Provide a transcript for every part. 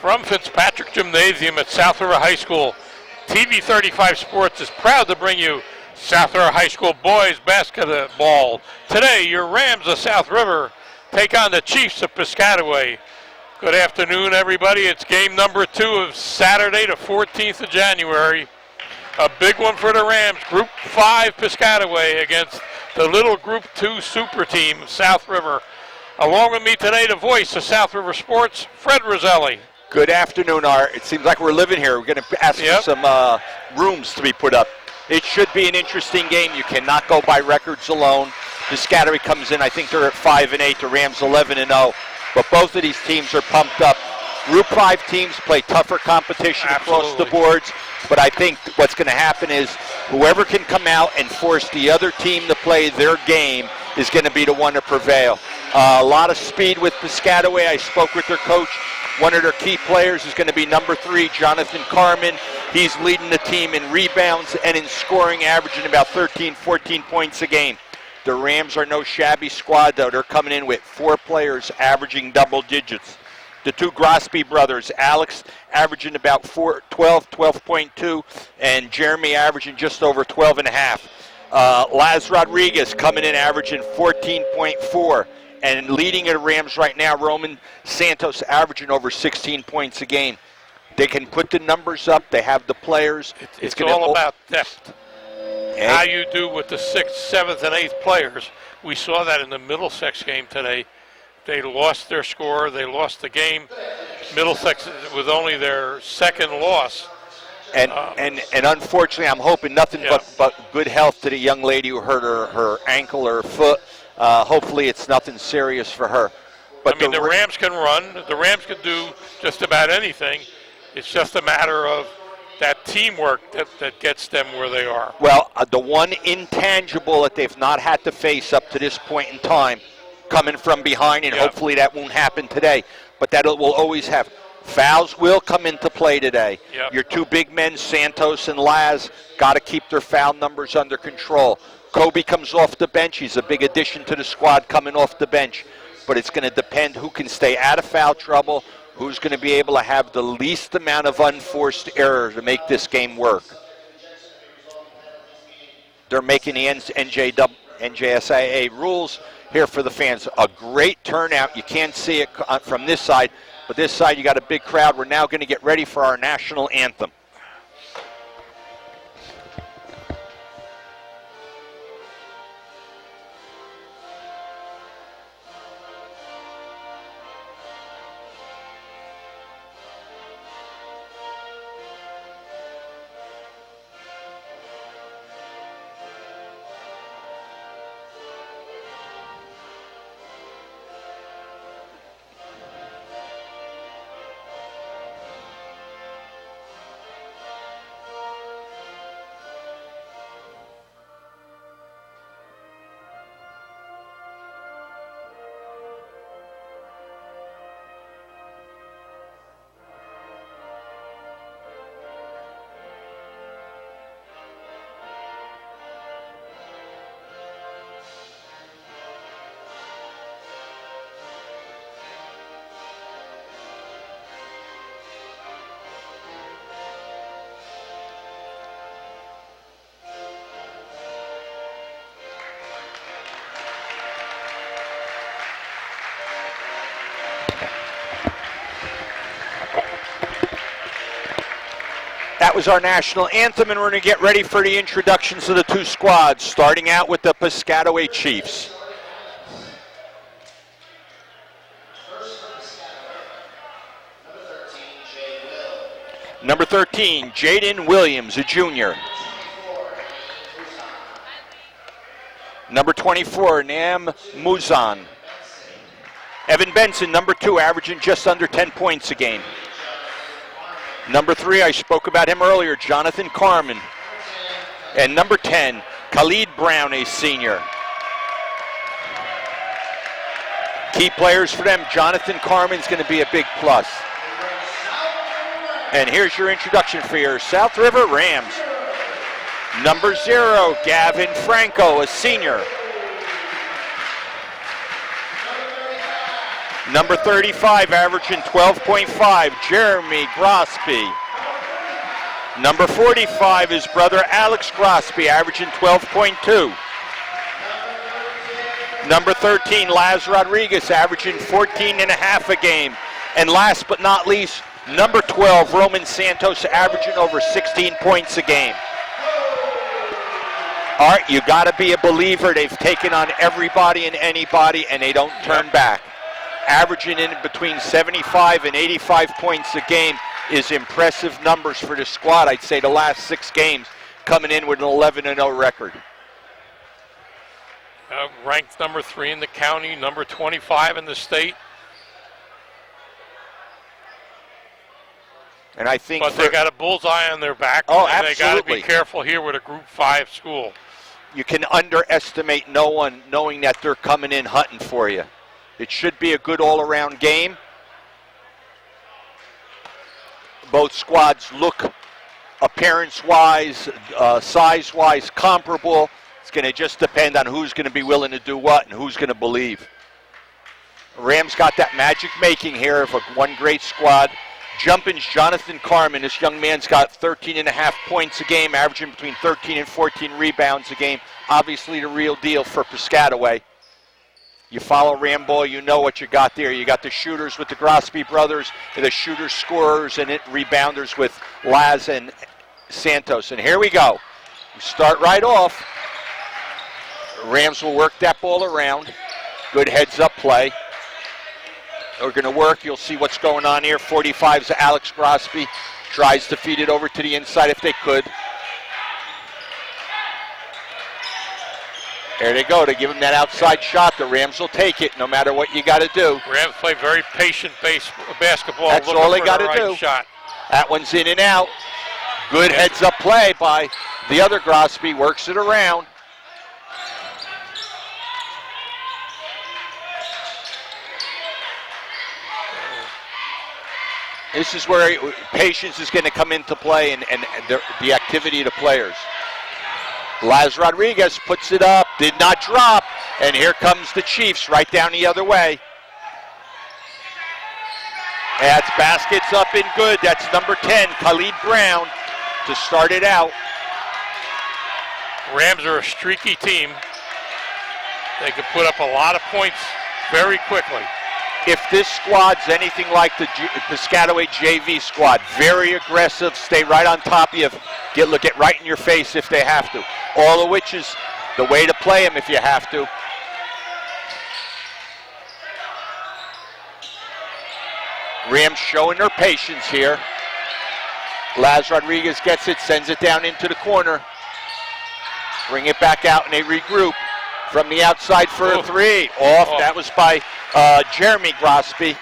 From Fitzpatrick Gymnasium at South River High School, TV 35 Sports is proud to bring you South River High School boys basketball. Today, your Rams of South River take on the Chiefs of Piscataway. Good afternoon, everybody. It's game number 2 of Saturday, the 14th of January. A big one for the Rams. Group 5 Piscataway against the little Group 2 super team, South River. Along with me today, the voice of South River Sports, Fred Roselli. Good afternoon, Art. It seems like we're living here. We're going to ask for some rooms to be put up. It should be an interesting game. You cannot go by records alone. Piscataway comes in, I think they're at 5-8, the Rams 11-0. But both of these teams are pumped up. Group 5 teams play tougher competition across the boards. But I think what's going to happen is whoever can come out and force the other team to play their game is going to be the one to prevail. A lot of speed with Piscataway. I spoke with their coach. One of their key players is going to be number 3, Jonathan Carmen. He's leading the team in rebounds and in scoring, averaging about 13, 14 points a game. The Rams are no shabby squad, though. They're coming in with 4 players averaging double digits. The 2 Grosby brothers, Alex averaging about 12.2, and Jeremy averaging just over 12.5. Laz Rodriguez coming in averaging 14.4. And leading the Rams right now, Roman Santos averaging over 16 points a game. They can put the numbers up. They have the players. It's all about depth. How you do with the 6th, 7th, and 8th players. We saw that in the Middlesex game today. They lost their score. They lost the game. Middlesex was only their 2nd loss. And unfortunately, I'm hoping nothing but good health to the young lady who hurt her ankle or her foot. Hopefully it's nothing serious for her. But the Rams can run. The Rams can do just about anything. It's just a matter of that teamwork that gets them where they are. Well, the one intangible that they've not had to face up to this point in time, coming from behind, and hopefully that won't happen today, but that will always have. Fouls will come into play today. Yep. Your 2 big men, Santos and Laz, got to keep their foul numbers under control. Kobe comes off the bench. He's a big addition to the squad coming off the bench. But it's going to depend who can stay out of foul trouble, who's going to be able to have the least amount of unforced error to make this game work. They're making the NJSAA rules here for the fans. A great turnout. You can't see it from this side, but this side you got a big crowd. We're now going to get ready for our national anthem. That was our national anthem, and we're going to get ready for the introductions of the 2 squads, starting out with the Piscataway Chiefs. Number 13, Jaden Williams, a junior. Number 24, Nam Muzan. Evan Benson, number 2, averaging just under 10 points a game. Number 3, I spoke about him earlier, Jonathan Carmen. And number 10, Khalid Brown, a senior. Key players for them, Jonathan Carmen's going to be a big plus. And here's your introduction for your South River Rams. Number 0, Gavin Franco, a senior. Number 35, averaging 12.5, Jeremy Grosby. Number 45 is brother Alex Grosby, averaging 12.2. Number 13, Laz Rodriguez, averaging 14.5 a game. And last but not least, number 12, Roman Santos, averaging over 16 points a game. Art, you got to be a believer. They've taken on everybody and anybody, and they don't turn back. Averaging in between 75 and 85 points a game is impressive numbers for the squad. I'd say the last 6 games coming in with an 11-0 record. Ranked number 3 in the county, number 25 in the state. And I think but they got a bullseye on their back. Oh, and absolutely. They got to be careful here with a Group 5 school. You can underestimate no one knowing that they're coming in hunting for you. It should be a good all-around game. Both squads look appearance-wise, size-wise comparable. It's going to just depend on who's going to be willing to do what and who's going to believe. Rams got that magic making here of one great squad. Jumping's Jonathan Carmen. This young man's got 13.5 points a game, averaging between 13 and 14 rebounds a game. Obviously the real deal for Piscataway. You follow Rambo, you know what you got there. You got the shooters with the Grosby brothers, the shooters, scorers, and rebounders with Laz and Santos. And here we go. We start right off. Rams will work that ball around. Good heads-up play. We're going to work. You'll see what's going on here. 45's Alex Grosby. Tries to feed it over to the inside if they could. There they go. They give him that outside shot. The Rams will take it no matter what you got to do. Rams play very patient basketball. That's all they got to do. Shot. That one's in and out. Good heads-up play by the other Grosby. Works it around. This is where patience is going to come into play and the activity of the players. Laz Rodriguez puts it up, did not drop, and here comes the Chiefs right down the other way. That's baskets up and good. That's number 10, Khalid Brown, to start it out. Rams are a streaky team. They can put up a lot of points very quickly. If this squad's anything like the Piscataway JV squad, very aggressive, stay right on top of you, get right in your face if they have to. All of which is the way to play them if you have to. Rams showing their patience here. Laz Rodriguez gets it, sends it down into the corner. Bring it back out and they regroup. From the outside for a three. Off. That was by Jeremy Grosby.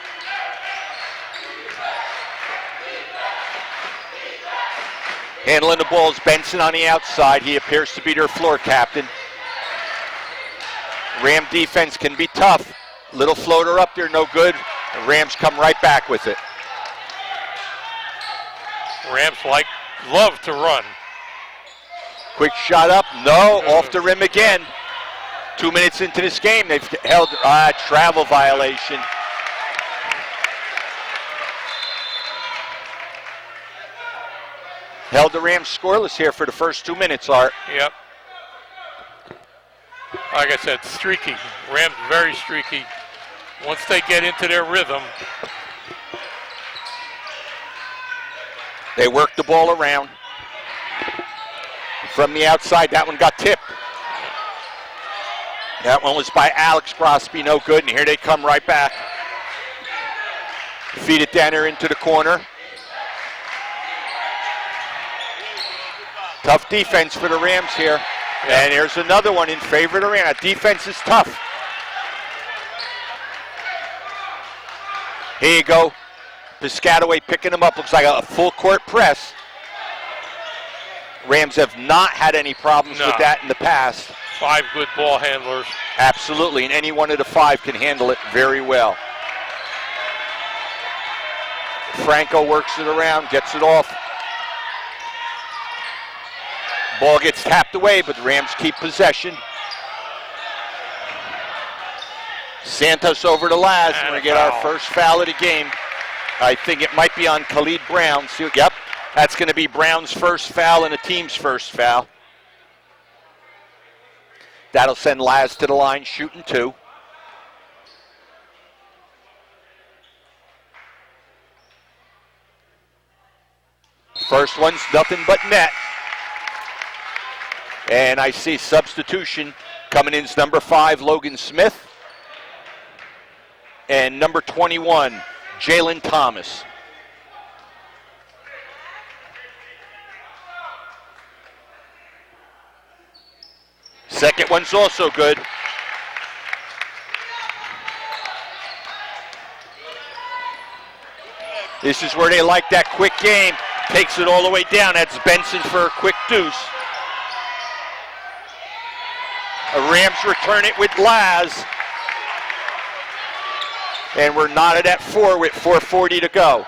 Handling the ball is Benson on the outside. He appears to be their floor captain. Ram defense can be tough. Little floater up there, no good. The Rams come right back with it. Rams love to run. Quick shot up. No, off the rim again. 2 minutes into this game, they've held travel violation. Held the Rams scoreless here for the first 2 minutes, Art. Yep. Like I said, streaky. Rams very streaky. Once they get into their rhythm. They work the ball around. From the outside, that one got tipped. That one was by Alex Grosby, no good, and here they come right back. Feed it down there into the corner. Tough defense for the Rams here. Yeah. And here's another one in favor of the Rams. Defense is tough. Here you go. Piscataway picking them up. Looks like a full court press. Rams have not had any problems with that in the past. 5 good ball handlers. Absolutely, and any one of the 5 can handle it very well. Franco works it around, gets it off. Ball gets tapped away, but the Rams keep possession. Santos over to Laz. And We're going to a get our foul. first foul of the game. I think it might be on Khalid Brown. Yep, that's going to be Brown's first foul and the team's first foul. That'll send Laz to the line, shooting 2. First one's nothing but net. And I see substitution coming in is number 5, Logan Smith. And number 21, Jalen Thomas. Second one's also good. This is where they like that quick game. Takes it all the way down. That's Benson for a quick deuce. Rams return it with Laz. And we're knotted at 4 with 4:40 to go.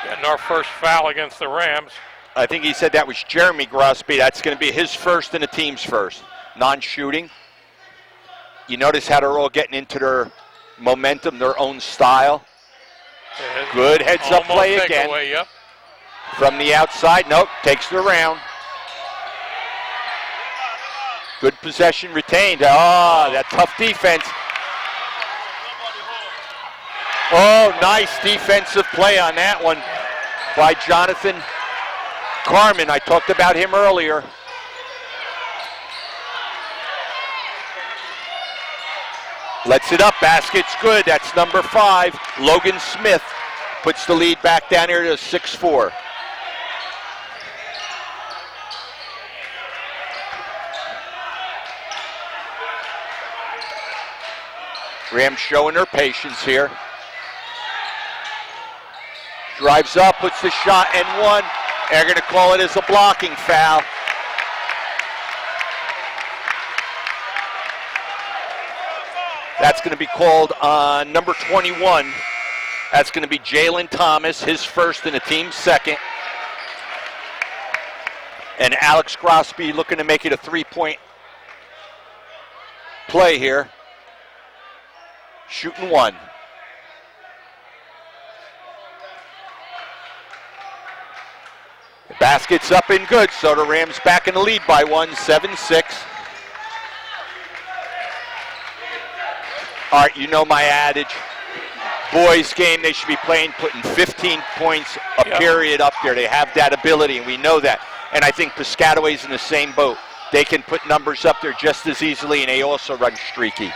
Getting our first foul against the Rams. I think he said that was Jeremy Grosby. That's going to be his first and the team's first. Non-shooting. You notice how they're all getting into their momentum, their own style. Good heads-up play again. Away, yep. From the outside, nope, takes it around. Good possession retained. That tough defense. Oh, nice defensive play on that one by Jonathan Carmen. I talked about him earlier. Lets it up, basket's good. That's number 5, Logan Smith. Puts the lead back down here to 6-4. Rams showing her patience here. Drives up, puts the shot and one. They're going to call it as a blocking foul. That's going to be called on number 21. That's going to be Jalen Thomas, his first and the team's second. And Alex Grosby looking to make it a 3-point play here. Shooting 1. The basket's up and good, so the Rams back in the lead by 1, 7-6. All right, you know my adage. Boys game, they should be putting 15 points a period up there. They have that ability, and we know that. And I think Piscataway's in the same boat. They can put numbers up there just as easily, and they also run streaky.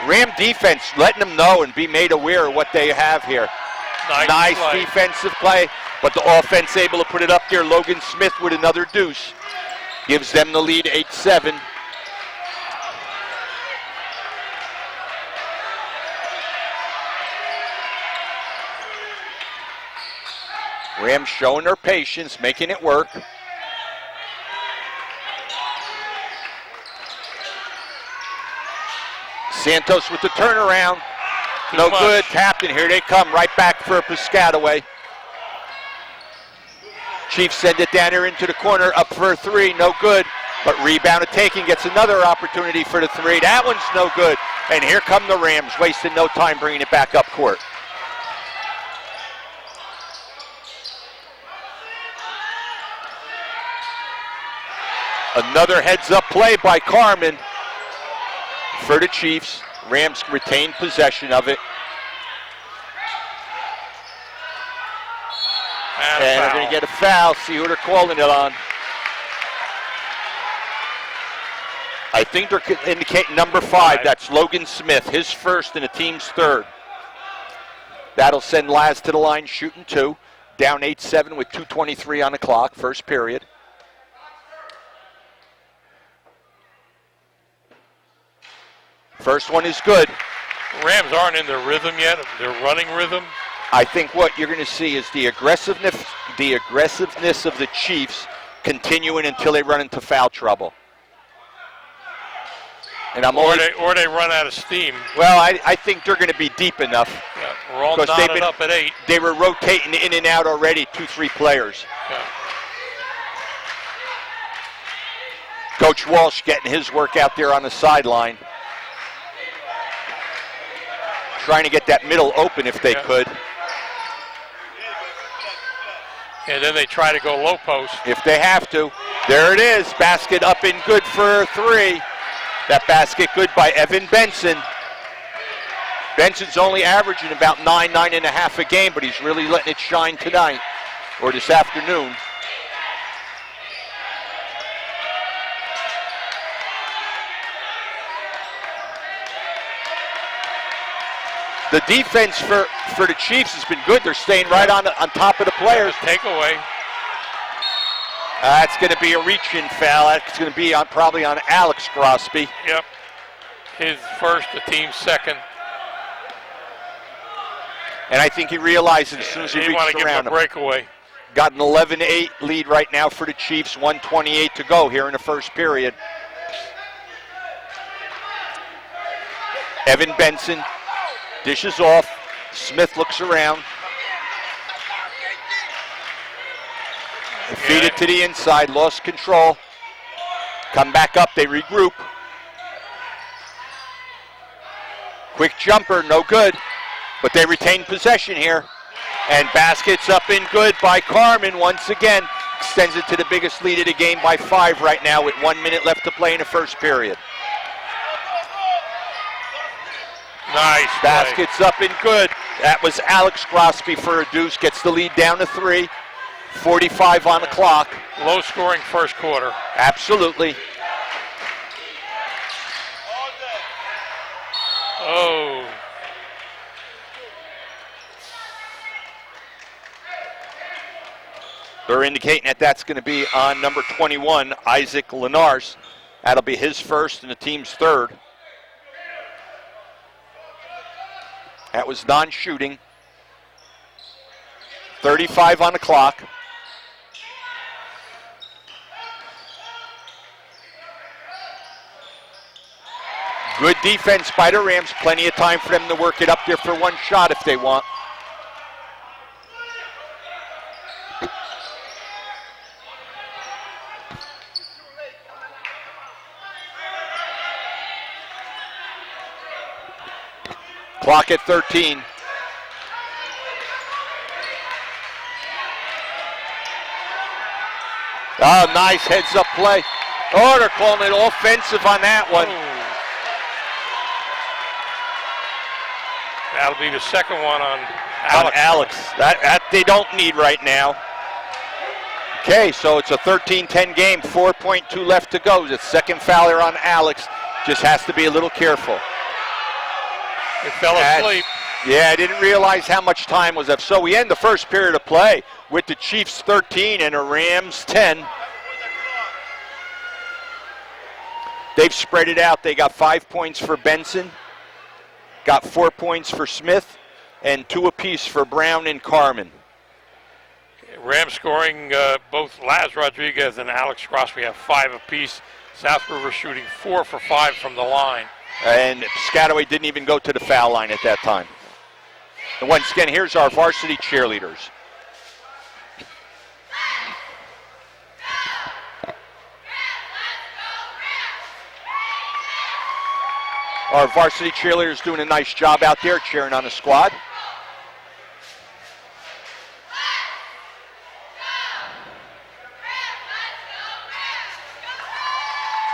Ram defense letting them know and be made aware of what they have here. Nice defensive play, but the offense able to put it up there. Logan Smith with another deuce. Gives them the lead 8-7. Rams showing their patience, making it work. Santos with the turnaround. No good. Tapped, and here they come. Right back for Piscataway. Chiefs send it down here into the corner. Up for a 3. No good. But rebound taken. Gets another opportunity for the 3. That one's no good. And here come the Rams. Wasting no time bringing it back up court. Another heads-up play by Carmen for the Chiefs. Rams retain possession of it. And they're going to get a foul. See who they're calling it on. I think they're indicating number 5. That's Logan Smith, his first and the team's third. That'll send Laz to the line, shooting 2. Down 8-7 with 2:23 on the clock, first period. First one is good. Rams aren't in their rhythm yet, their running rhythm. I think what you're going to see is the aggressiveness of the Chiefs continuing until they run into foul trouble. And or they run out of steam. Well, I think they're going to be deep enough. Yeah, we're all knotted up at 8. They were rotating in and out already, 2-3 players. Yeah. Coach Walsh getting his work out there on the sideline. Trying to get that middle open if they could. And then they try to go low post. If they have to. There it is. Basket up and good for 3. That basket good by Evan Benson. Benson's only averaging about 9.5 a game, but he's really letting it shine tonight or this afternoon. The defense for the Chiefs has been good. They're staying right on top of the players. Takeaway. That's going to be a reach-in foul. That's going to be probably on Alex Grosby. Yep. His first, the team's second. And I think he realizes as soon as he reaches around him. He want to give him a breakaway. Got an 11-8 lead right now for the Chiefs. 1:28 to go here in the first period. Evan Benson dishes off. Smith looks around. They feed it to the inside. Lost control. Come back up. They regroup. Quick jumper. No good. But they retain possession here. And baskets up and good by Carmen once again. Extends it to the biggest lead of the game by 5 right now with 1 minute left to play in the first period. Nice baskets play. Up and good. That was Alex Grosby for a deuce. Gets the lead down to 3. 45 on the clock. Low scoring first quarter. Absolutely. Oh. They're indicating that that's going to be on number 21, Isaac Lenars. That'll be his first and the team's third. That was non-shooting. 35 on the clock. Good defense by the Rams. Plenty of time for them to work it up there for one shot if they want. Clock at 13. Oh, nice heads-up play. Oh, they're calling it offensive on that one. That'll be the second one on Alex. That they don't need right now. Okay, so it's a 13-10 game, 4.2 left to go. It's second foul here on Alex. Just has to be a little careful. He fell asleep. Yeah, I didn't realize how much time was left. So we end the first period of play with the Chiefs 13 and the Rams 10. They've spread it out. They got 5 points for Benson, got 4 points for Smith, and 2 apiece for Brown and Carmen. Rams scoring both Laz Rodriguez and Alex Grosby have 5 apiece. South River shooting 4 for 5 from the line. And Piscataway didn't even go to the foul line at that time. And once again, here's our varsity cheerleaders. Our varsity cheerleaders doing a nice job out there cheering on the squad.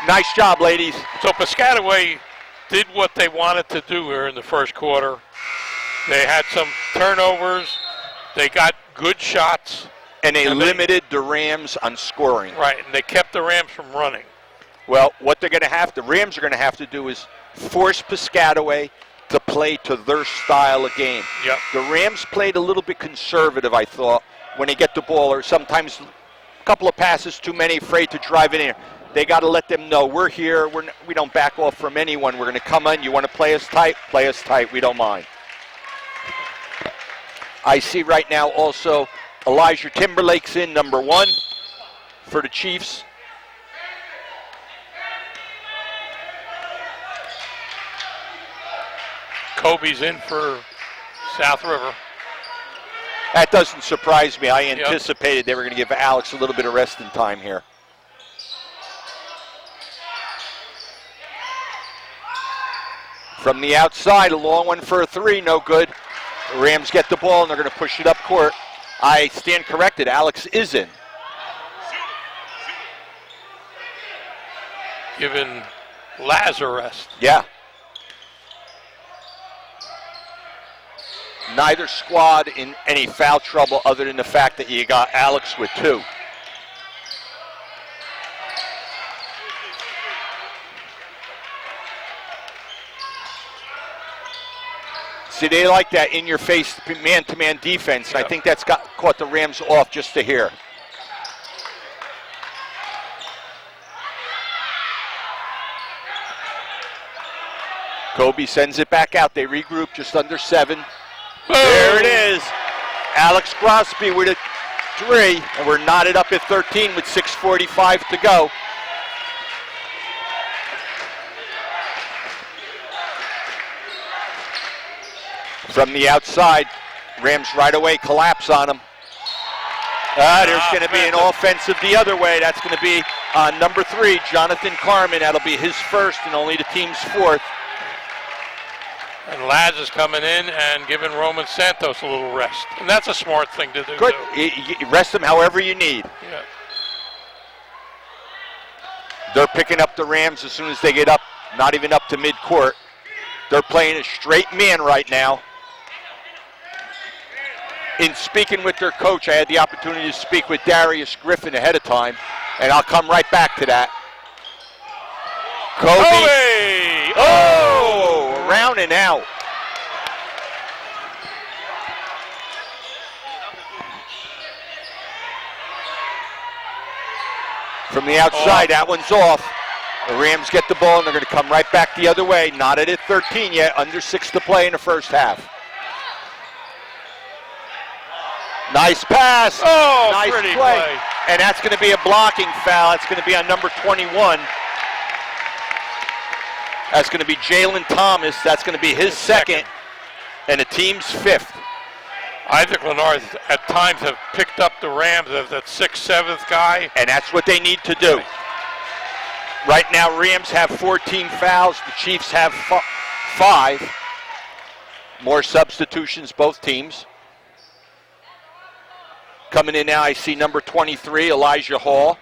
Nice job, ladies. So Piscataway did what they wanted to do here in the first quarter. They had some turnovers. They got good shots. And they limited the Rams on scoring. Right, and they kept the Rams from running. Well, what the Rams are going to have to do is force Piscataway to play to their style of game. Yep. The Rams played a little bit conservative, I thought, when they get the ball, or sometimes a couple of passes too many, afraid to drive it in. They got to let them know we're here. We don't back off from anyone. We're going to come in. You want to play us tight? Play us tight. We don't mind. I see right now also Elijah Timberlake's in number 1 for the Chiefs. Kobe's in for South River. That doesn't surprise me. I anticipated they were going to give Alex a little bit of resting time here. From the outside, a long one for a three, no good. The Rams get the ball, and they're going to push it up court. I stand corrected. Alex is in. Giving Laz a rest. Yeah. Neither squad in any foul trouble other than the fact that you got Alex with 2. See, they like that in-your-face man-to-man defense, and I think that's caught the Rams off just to hear. Kobe sends it back out. They regroup just under 7. Boom. There it is. Alex Crosby with a 3, and we're knotted up at 13 with 6:45 to go. From the outside, Rams right away collapse on him. There's going to be an offensive the other way. That's going to be number 3, Jonathan Carmen. That'll be his first and only the team's 4th. And Laz is coming in and giving Roman Santos a little rest. And that's a smart thing to do. Good. You rest them however you need. Yeah. They're picking up the Rams as soon as they get up, not even up to midcourt. They're playing a straight man right now. In speaking with their coach, I had the opportunity to speak with Darius Griffin ahead of time, and I'll come right back to that. Kobe! Oh! Around and out. From the outside, that one's off. The Rams get the ball, and they're going to come right back the other way. Not at 13 yet, under 6 to play in the first half. Nice pass. Oh, nice pretty play. And that's going to be a blocking foul. That's going to be on number 21. That's going to be Jalen Thomas. That's going to be his second. And the team's 5th. I think Lenore at times have picked up the Rams as that 6th, 7th guy. And that's what they need to do. Right now, Rams have 14 fouls. The Chiefs have 5. More substitutions, both teams. Coming in now, I see number 23, Elijah Hall,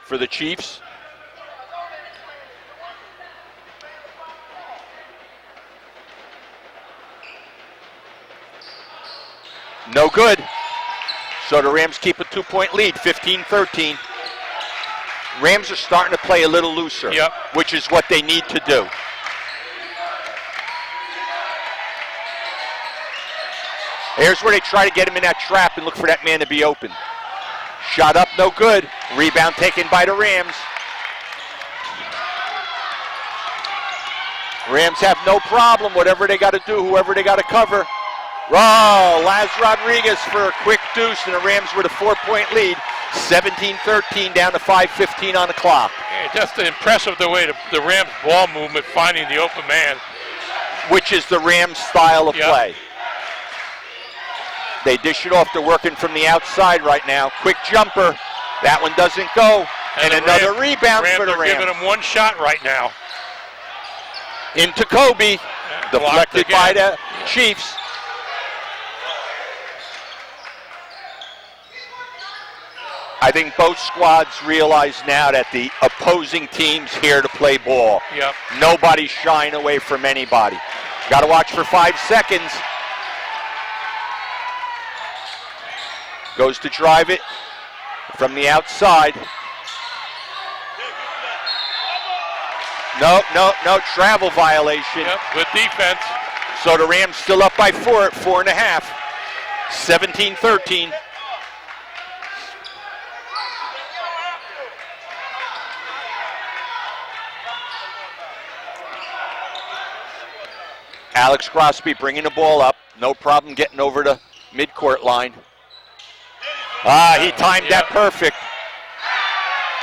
for the Chiefs. No good. So the Rams keep a 2-point lead, 15-13. Rams are starting to play a little looser, which is what they need to do. Here's where they try to get him in that trap and look for that man to be open. Shot up, no good. Rebound taken by the Rams. Rams have no problem, whatever they got to do, whoever they got to cover. Oh, Laz Rodriguez for a quick deuce, and the Rams with a 4-point lead. 17-13 down to 5:15 on the clock. Yeah, just impressive the way the Rams ball movement, finding the open man. Which is the Rams style of play. They dish it off. They're working from the outside right now. Quick jumper. That one doesn't go. And another rebound for the Rams. Giving them one shot right now. Into Kobe. Deflected by the Chiefs. I think both squads realize now that the opposing team's here to play ball. Nobody's shying away from anybody. Got to watch for 5 seconds. Goes to drive it from the outside. No, travel violation. Good defense. So the Rams still up by 4 at 4.5. 17-13. Alex Crosby bringing the ball up. No problem getting over the midcourt line. He timed that perfect.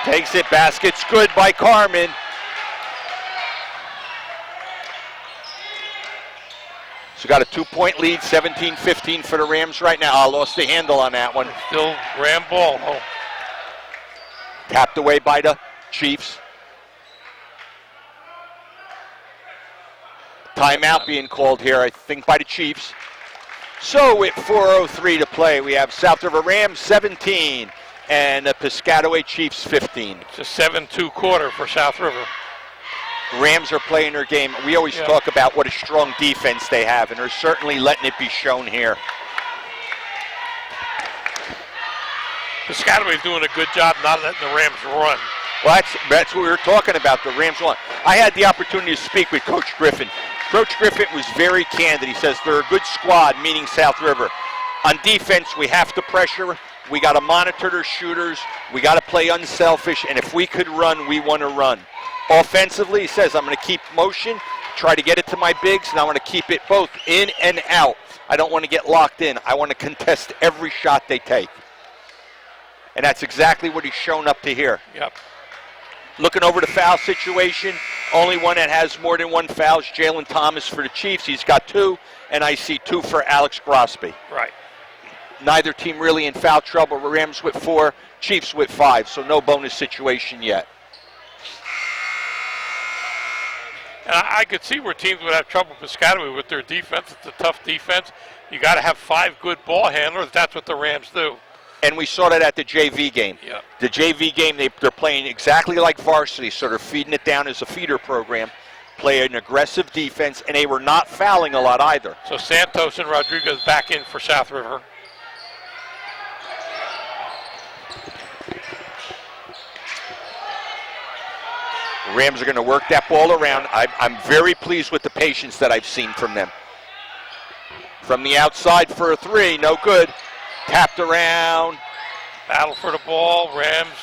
Takes it, basket's good by Carmen. So got a 2-point lead, 17-15 for the Rams right now. I lost the handle on that one. Still Ram ball. Tapped away by the Chiefs. Timeout being called here, I think, by the Chiefs. So with 4:03 to play, we have South River Rams 17 and the Piscataway Chiefs 15. It's a 7-2 quarter for South River. Rams are playing their game. We always talk about what a strong defense they have, and they're certainly letting it be shown here. Piscataway's doing a good job not letting the Rams run. Well, that's what we were talking about, the Rams run. I had the opportunity to speak with Coach Griffin. Coach Griffin was very candid. He says they're a good squad, meaning South River. On defense, we have to pressure. We got to monitor their shooters. We got to play unselfish, and if we could run, we want to run. Offensively, he says, I'm going to keep motion, try to get it to my bigs, and I want to keep it both in and out. I don't want to get locked in. I want to contest every shot they take. And that's exactly what he's shown up to here. Yep. Looking over the foul situation, only one that has more than one foul is Jalen Thomas for the Chiefs. He's got 2, and I see 2 for Alex Grosby. Right. Neither team really in foul trouble. Rams with 4, Chiefs with 5, so no bonus situation yet. And I could see where teams would have trouble with Piscataway with their defense. It's a tough defense. You got to have 5 good ball handlers. That's what the Rams do. And we saw that at the JV game. Yep. The JV game, they're playing exactly like varsity, so they're feeding it down as a feeder program, play an aggressive defense, and they were not fouling a lot either. So Santos and Rodriguez back in for South River. The Rams are going to work that ball around. I'm very pleased with the patience that I've seen from them. From the outside for a 3, no good. Tapped around. Battle for the ball, Rams.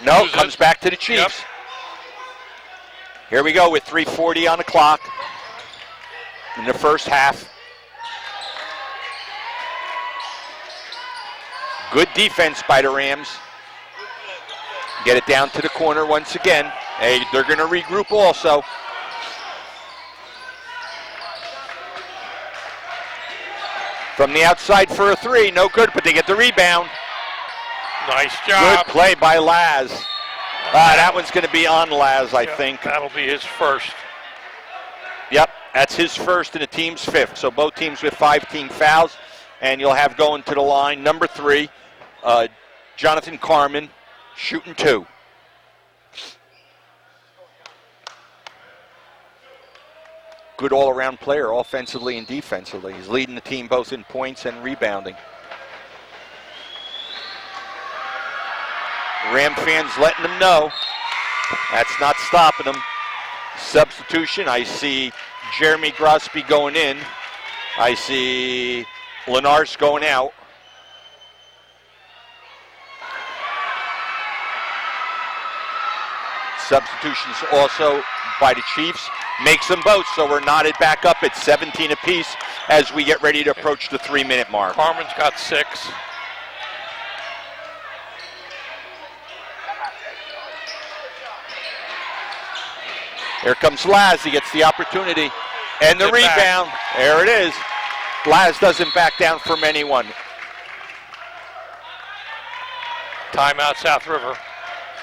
No, comes back to the Chiefs. Yep. Here we go with 3:40 on the clock in the first half. Good defense by the Rams. Get it down to the corner once again. Hey, they're going to regroup also. From the outside for a 3, no good, but they get the rebound. Nice job. Good play by Laz. That one's going to be on Laz, I think. That'll be his first. Yep, that's his first and the team's 5th. So both teams with 5 team fouls, and you'll have going to the line number 3, Jonathan Carmen, shooting 2. Good all-around player, offensively and defensively. He's leading the team both in points and rebounding. Ram fans letting them know that's not stopping them. Substitution, I see Jeremy Grosby going in. I see Lenars going out. Substitutions also by the Chiefs. Makes them both, so we're knotted back up at 17 apiece as we get ready to approach the 3-minute mark. Carmen's got 6. Here comes Laz. He gets the opportunity. And the rebound. There it is. Laz doesn't back down from anyone. Timeout, South River.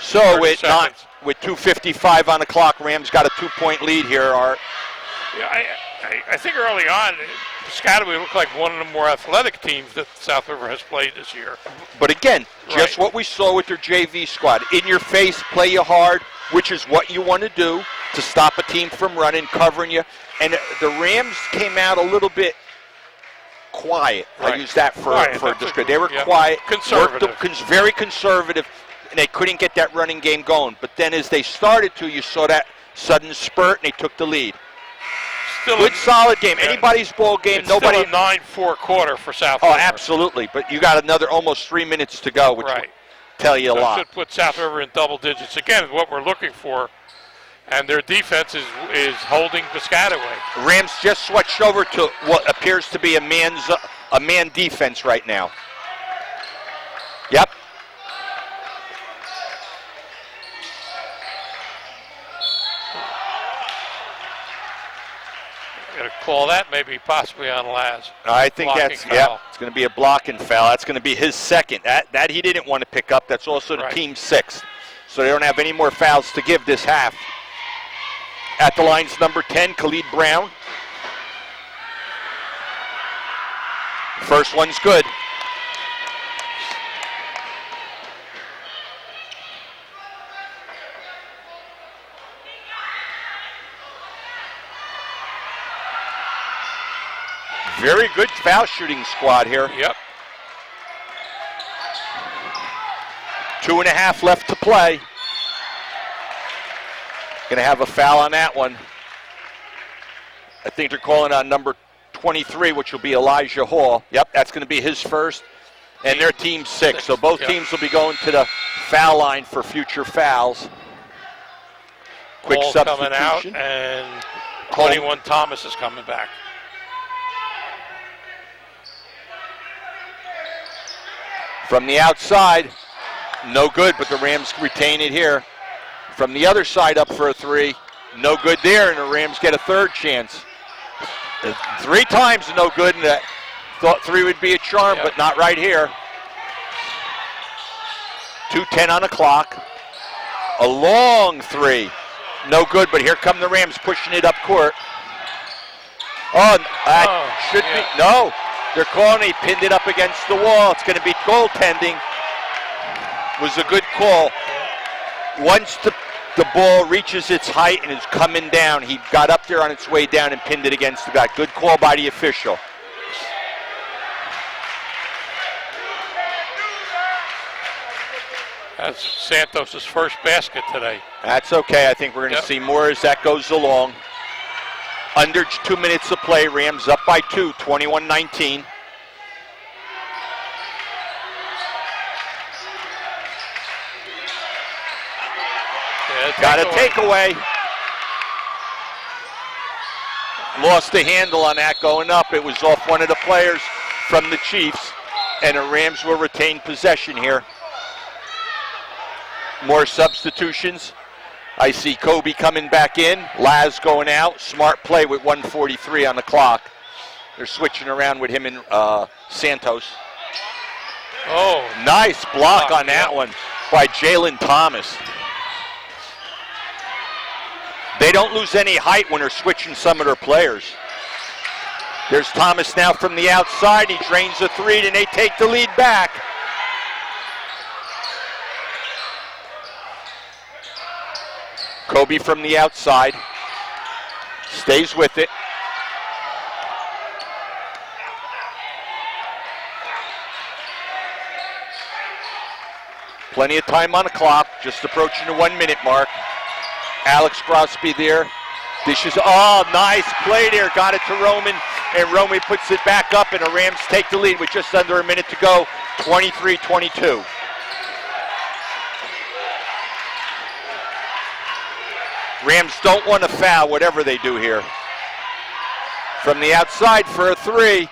So with 2:55 on the clock, Rams got a 2-point lead here, Art. Yeah, I think early on, Piscataway looked like one of the more athletic teams that South River has played this year. But again, just what we saw with their JV squad. In your face, play you hard, which is what you want to do to stop a team from running, covering you. And the Rams came out a little bit quiet. I use that for description. They were quiet. Conservative. Very conservative. And they couldn't get that running game going. But then as they started to, you saw that sudden spurt, and they took the lead. Still good, solid game. Yeah. Anybody's ball game. It's nobody. Still a 9-4 quarter for South River. Oh, absolutely. But you got another almost 3 minutes to go, which will tell you a lot. Should put South River in double digits. Again, what we're looking for. And their defense is holding Piscataway. Rams just switched over to what appears to be a man defense right now. Yep. Going to call that maybe possibly on Laz. I think it's going to be a blocking foul. That's going to be his second. That he didn't want to pick up. That's also the team's 6th. So they don't have any more fouls to give this half. At the line's number 10, Khalid Brown. First one's good. Very good foul shooting squad here. Yep. 2.5 left to play. Going to have a foul on that one. I think they're calling on number 23, which will be Elijah Hall. Yep, that's going to be his first. And their team's 6. So both teams will be going to the foul line for future fouls. Quick Hall substitution. coming out, and 21 Thomas is coming back. From the outside, no good, but the Rams retain it here. From the other side up for a 3, no good there, and the Rams get a third chance. 3 times no good, and I thought 3 would be a charm, but not right here. 2:10 on the clock. A long 3, no good, but here come the Rams pushing it up court. Oh, that should be, no. They're calling, he pinned it up against the wall. It's going to be goaltending. Was a good call. Once the ball reaches its height and is coming down, he got up there on its way down and pinned it against the guy. Good call by the official. That's Santos' first basket today. That's okay. I think we're going to see more as that goes along. Under 2 minutes of play, Rams up by 2, 21-19. Got a takeaway. Lost the handle on that going up. It was off one of the players from the Chiefs, and the Rams will retain possession here. More substitutions. I see Kobe coming back in, Laz going out. Smart play with 1:43 on the clock. They're switching around with him and Santos. Oh, nice block on that one by Jalen Thomas. They don't lose any height when they're switching some of their players. There's Thomas now from the outside. He drains the 3, and they take the lead back. Kobe from the outside. Stays with it. Plenty of time on the clock, just approaching the 1 minute mark. Alex Crosby there. Dishes, nice play there. Got it to Roman, and Roman puts it back up, and the Rams take the lead with just under a minute to go, 23-22. Rams don't want to foul, whatever they do here. From the outside for a 3.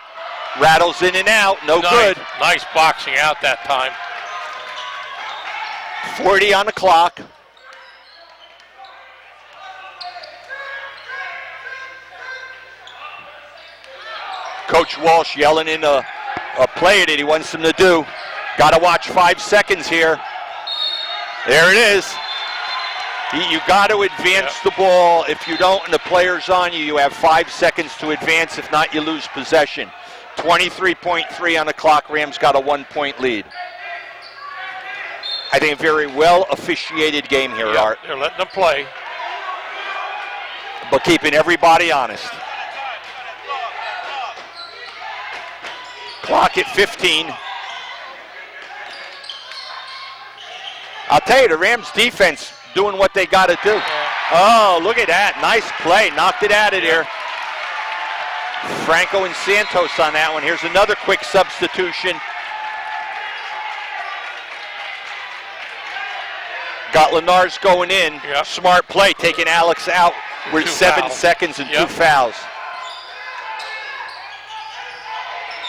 Rattles in and out, no good. Nice boxing out that time. 40 on the clock. Coach Walsh yelling in a play that he wants them to do. Got to watch 5 seconds here. There it is. You got to advance the ball. If you don't and the player's on you, you have 5 seconds to advance. If not, you lose possession. 23.3 on the clock. Rams got a 1-point lead. I think a very well officiated game here, Art. They're letting them play. But keeping everybody honest. Clock at 15. I'll tell you, the Rams defense doing what they got to do. Oh, look at that. Nice play. Knocked it out of there. Franco and Santos on that one. Here's another quick substitution. Got Lenars going in. Smart play, taking Alex out with 7 seconds and 2 fouls.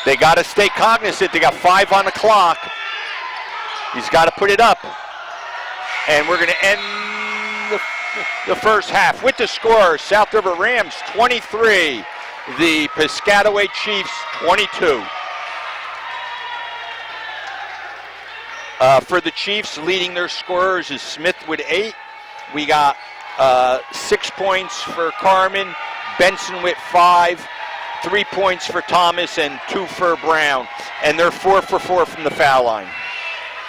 They got to stay cognizant. They got 5 on the clock. He's got to put it up. And we're going to end the first half with the score. South River Rams 23, the Piscataway Chiefs 22. For the Chiefs, leading their scorers is Smith with 8. We got 6 points for Carmen, Benson with 5, 3 points for Thomas and 2 for Brown. And they're 4 for 4 from the foul line.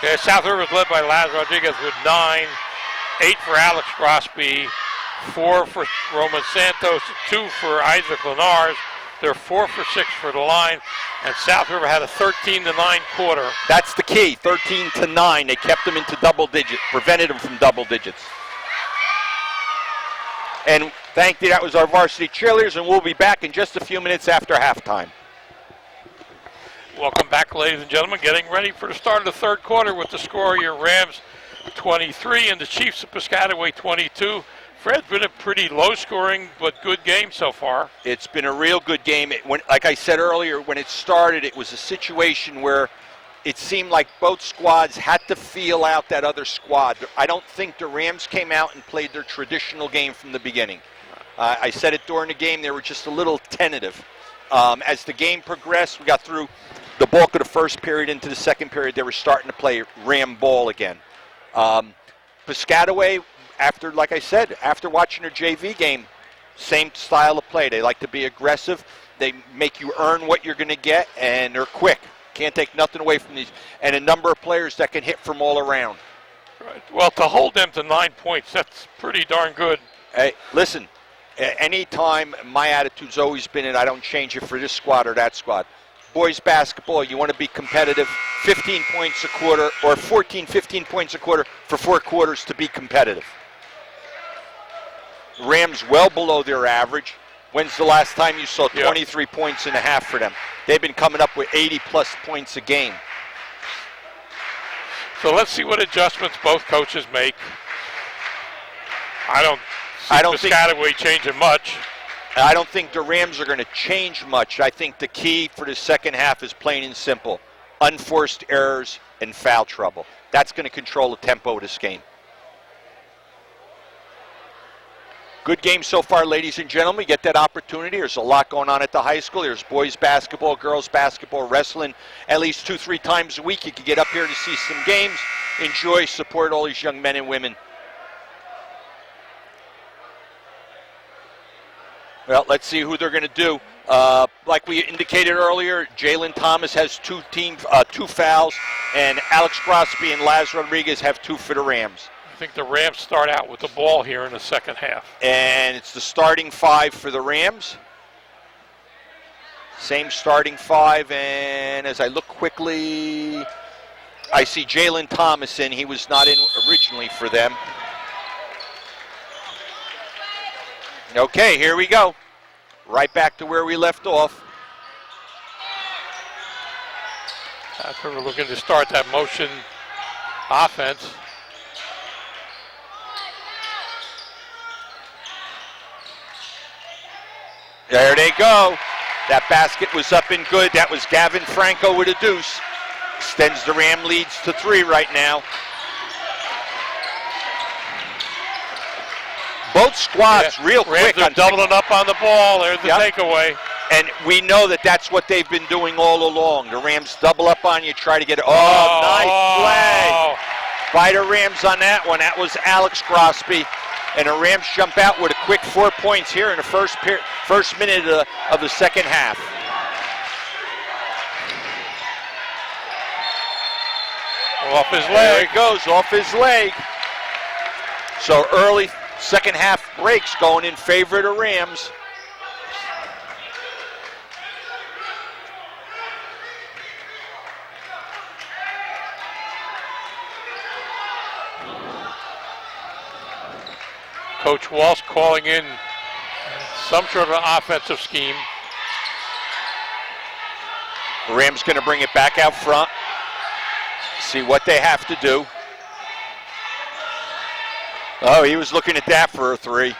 Yeah, South River is led by Laz Rodriguez with 9, 8 for Alex Grosby, 4 for Roman Santos, 2 for Isaac Lenars. They're 4 for 6 for the line, and South River had a 13-9 quarter. That's the key, 13-9. They kept them into double digits, prevented them from double digits. And thank you, that was our varsity cheerleaders, and we'll be back in just a few minutes after halftime. Welcome back, ladies and gentlemen. Getting ready for the start of the third quarter with the score, your Rams 23 and the Chiefs of Piscataway 22. Fred's been a pretty low-scoring but good game so far. It's been a real good game. Like I said earlier, when it started, it was a situation where it seemed like both squads had to feel out that other squad. I don't think the Rams came out and played their traditional game from the beginning. I said it during the game, they were just a little tentative. As the game progressed, we got through the bulk of the first period into the second period, they were starting to play Ram ball again. Piscataway, like I said, after watching their JV game, same style of play. They like to be aggressive. They make you earn what you're going to get, and they're quick. Can't take nothing away from these. And a number of players that can hit from all around. Right. Well, to hold them to 9 points, that's pretty darn good. Hey, listen, anytime my attitude's always been, and I don't change it for this squad or that squad. Boys basketball, you want to be competitive, 15 points a quarter, or 15 points a quarter for 4 quarters to be competitive. Rams well below their average. When's the last time you saw 23 points and a half for them? They've been coming up with 80-plus points a game. So let's see what adjustments both coaches make. I don't see Piscataway changing much. I don't think the Rams are going to change much. I think the key for the second half is plain and simple. Unforced errors and foul trouble. That's going to control the tempo of this game. Good game so far, ladies and gentlemen. You get that opportunity. There's a lot going on at the high school. There's boys basketball, girls basketball, wrestling. At least 2-3 times a week you can get up here to see some games. Enjoy, support all these young men and women. Well, let's see who they're going to do. Like we indicated earlier, Jalen Thomas has 2 fouls, and Alex Grosby and Laz Rodriguez have 2 for the Rams. I think the Rams start out with the ball here in the second half. And it's the starting 5 for the Rams. Same starting 5, and as I look quickly, I see Jalen Thomas in. He was not in originally for them. Okay, here we go. Right back to where we left off. That's where we're looking to start that motion offense. There they go. That basket was up and good. That was Gavin Franco with a deuce. Extends the Ram leads to 3 right now. Both squads real quick. Rams are doubling up on the ball. There's the takeaway. And we know that that's what they've been doing all along. The Rams double up on you, try to get it. Nice play by the Rams on that one. That was Alex Grosby. And the Rams jump out with a quick 4 points here in the first minute of the second half. Off his leg. There it goes, off his leg. So early second half breaks going in favor of the Rams. Coach Walsh calling in some sort of an offensive scheme. The Rams going to bring it back out front. See what they have to do. Oh, he was looking at that for a 3.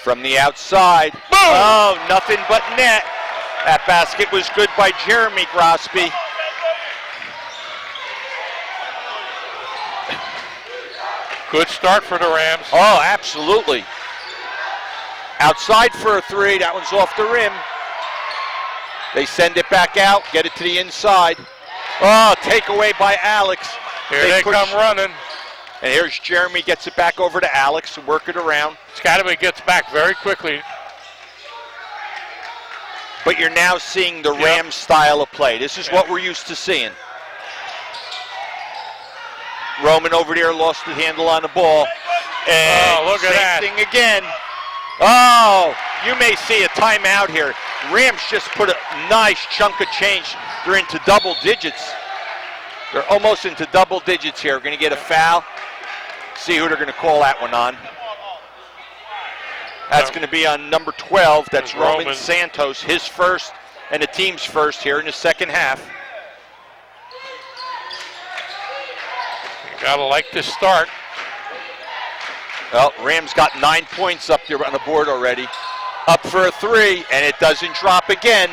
From the outside. Boom! Oh, nothing but net. That basket was good by Jeremy Grosby. Good start for the Rams. Oh, absolutely. Outside for a 3. That one's off the rim. They send it back out, get it to the inside. Oh, takeaway by Alex. Here they come running. And here's Jeremy, gets it back over to Alex to work it around. Piscataway gets back very quickly. But you're now seeing the Rams style of play. This is what we're used to seeing. Roman over there lost the handle on the ball. And look at that. same thing again. Oh, you may see a timeout here. Rams just put a nice chunk of change. They're into double digits. They're almost into double digits here. We're going to get a foul. See who they're going to call that one on. That's going to be on number 12. That's Roman Santos, his first and the team's first here in the second half. You gotta like this start. Well, Rams got 9 points up there on the board already. Up for a three, and it doesn't drop again.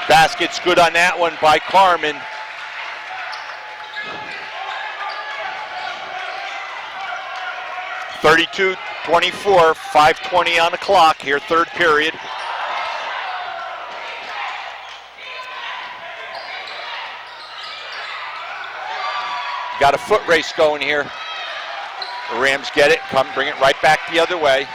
Basket's good on that one by Carmen. (32-24), 5:20 on the clock here, third period. Got a foot race going here. The Rams get it, bring it right back the other way.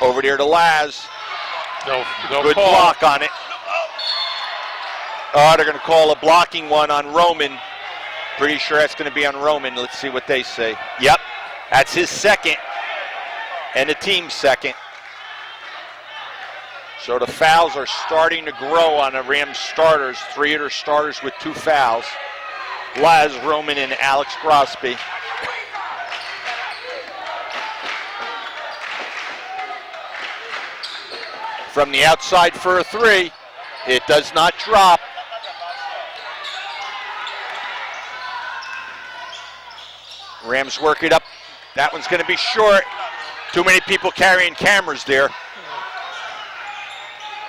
Over there to Laz. No Good call. block on it. Oh, they're going to call a blocking one on Roman. Pretty sure that's going to be on Roman. Let's see what they say. Yep, that's his second and the team's second. So the fouls are starting to grow on the Rams starters. Three of their starters with 2 fouls. Laz, Roman, and Alex Grosby. From the outside for a three. It does not drop. Rams work it up. That one's going to be short. Too many people carrying cameras there.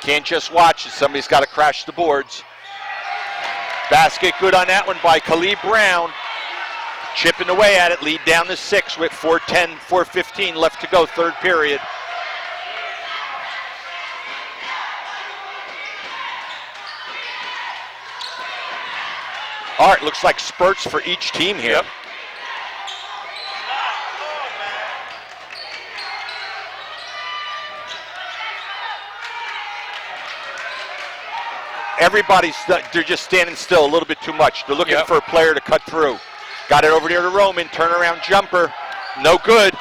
Can't just watch it. Somebody's got to crash the boards. Basket good on that one by Khalid Brown. Chipping away at it. Lead down to 6 with 4:15 left to go, third period. All right, looks like spurts for each team here. Yep. They're just standing still a little bit too much. They're looking for a player to cut through. Got it over there to Roman, turnaround jumper, no good.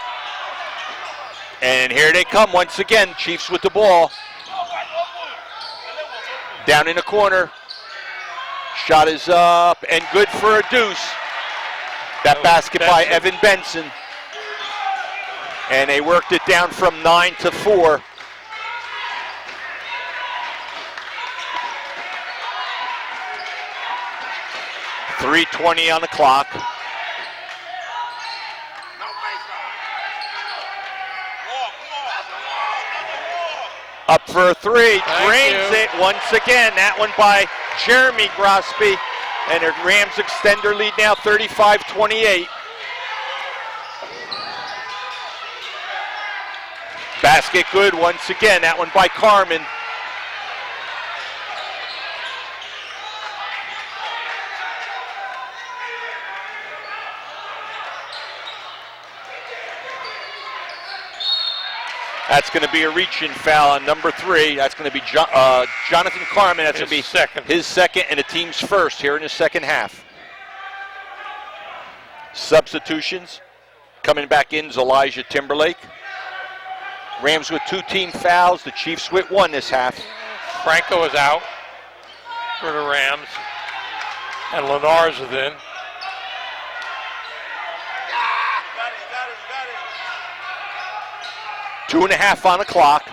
And here they come once again, Chiefs with the ball. Down in the corner. Shot is up and good for a deuce. That basket by Evan Benson. And they worked it down from 9 to 4. .320 on the clock. Up for a three, drains it once again. That one by Jeremy Grosby. And the Rams extend their lead now 35-28. Basket good once again. That one by Carmen. That's going to be a reach-in foul on number 3. That's going to be Jonathan Carmen. That's going to be his second and the team's first here in the second half. Substitutions. Coming back in is Elijah Timberlake. Rams with 2 team fouls. The Chiefs with 1 this half. Franco is out for the Rams. And Lenars is in. Two and a half on the clock.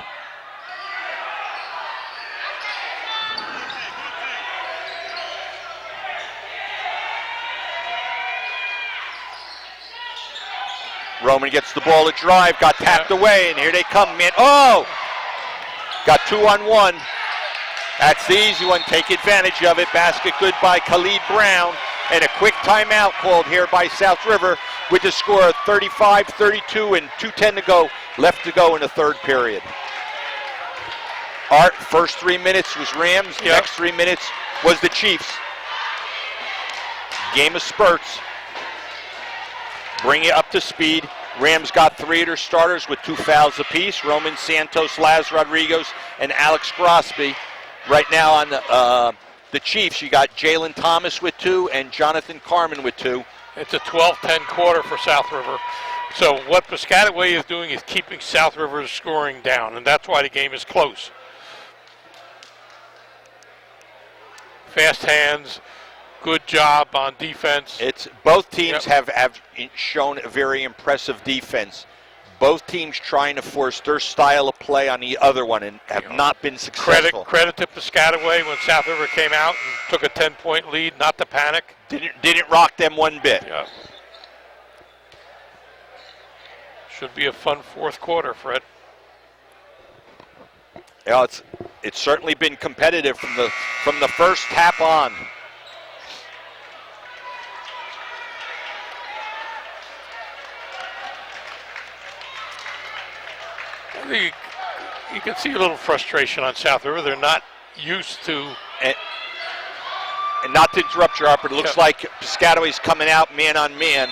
Roman gets the ball to drive, got tapped away, and here they come, man. Oh! Got 2 on 1. That's the easy one. Take advantage of it. Basket good by Khalid Brown. And a quick timeout called here by South River. with the score of 35-32 and 2:10 to go, left to go in the third period. Art, first 3 minutes was Rams, next 3 minutes was the Chiefs. Game of spurts. Bring it up to speed. Rams got 3 of their starters with 2 fouls apiece. Roman Santos, Laz Rodriguez, and Alex Grosby. Right now on the Chiefs, you got Jalen Thomas with 2 and Jonathan Carmen with 2. It's a 12-10 quarter for South River. So what Piscataway is doing is keeping South River's scoring down, and that's why the game is close. Fast hands, good job on defense. It's both teams have shown a very impressive defense. Both teams trying to force their style of play on the other one and have not been successful. Credit to Piscataway when South River came out and took a 10-point lead, not to panic. Didn't rock them one bit. Yeah. Should be a fun fourth quarter, Fred. Yeah, it's certainly been competitive from the first tap on. You can see a little frustration on South River. They're not used to. And not to interrupt you, Harper, it looks like Piscataway's coming out man on man.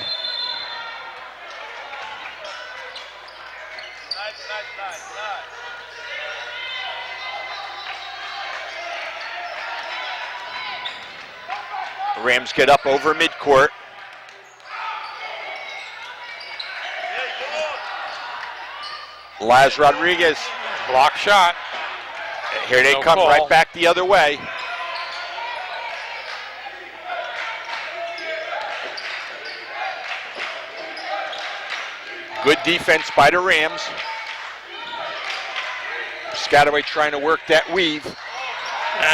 The Rams get up over midcourt. Laz Rodriguez. Block shot. Here they come right back the other way. Good defense by the Rams. Piscataway trying to work that weave.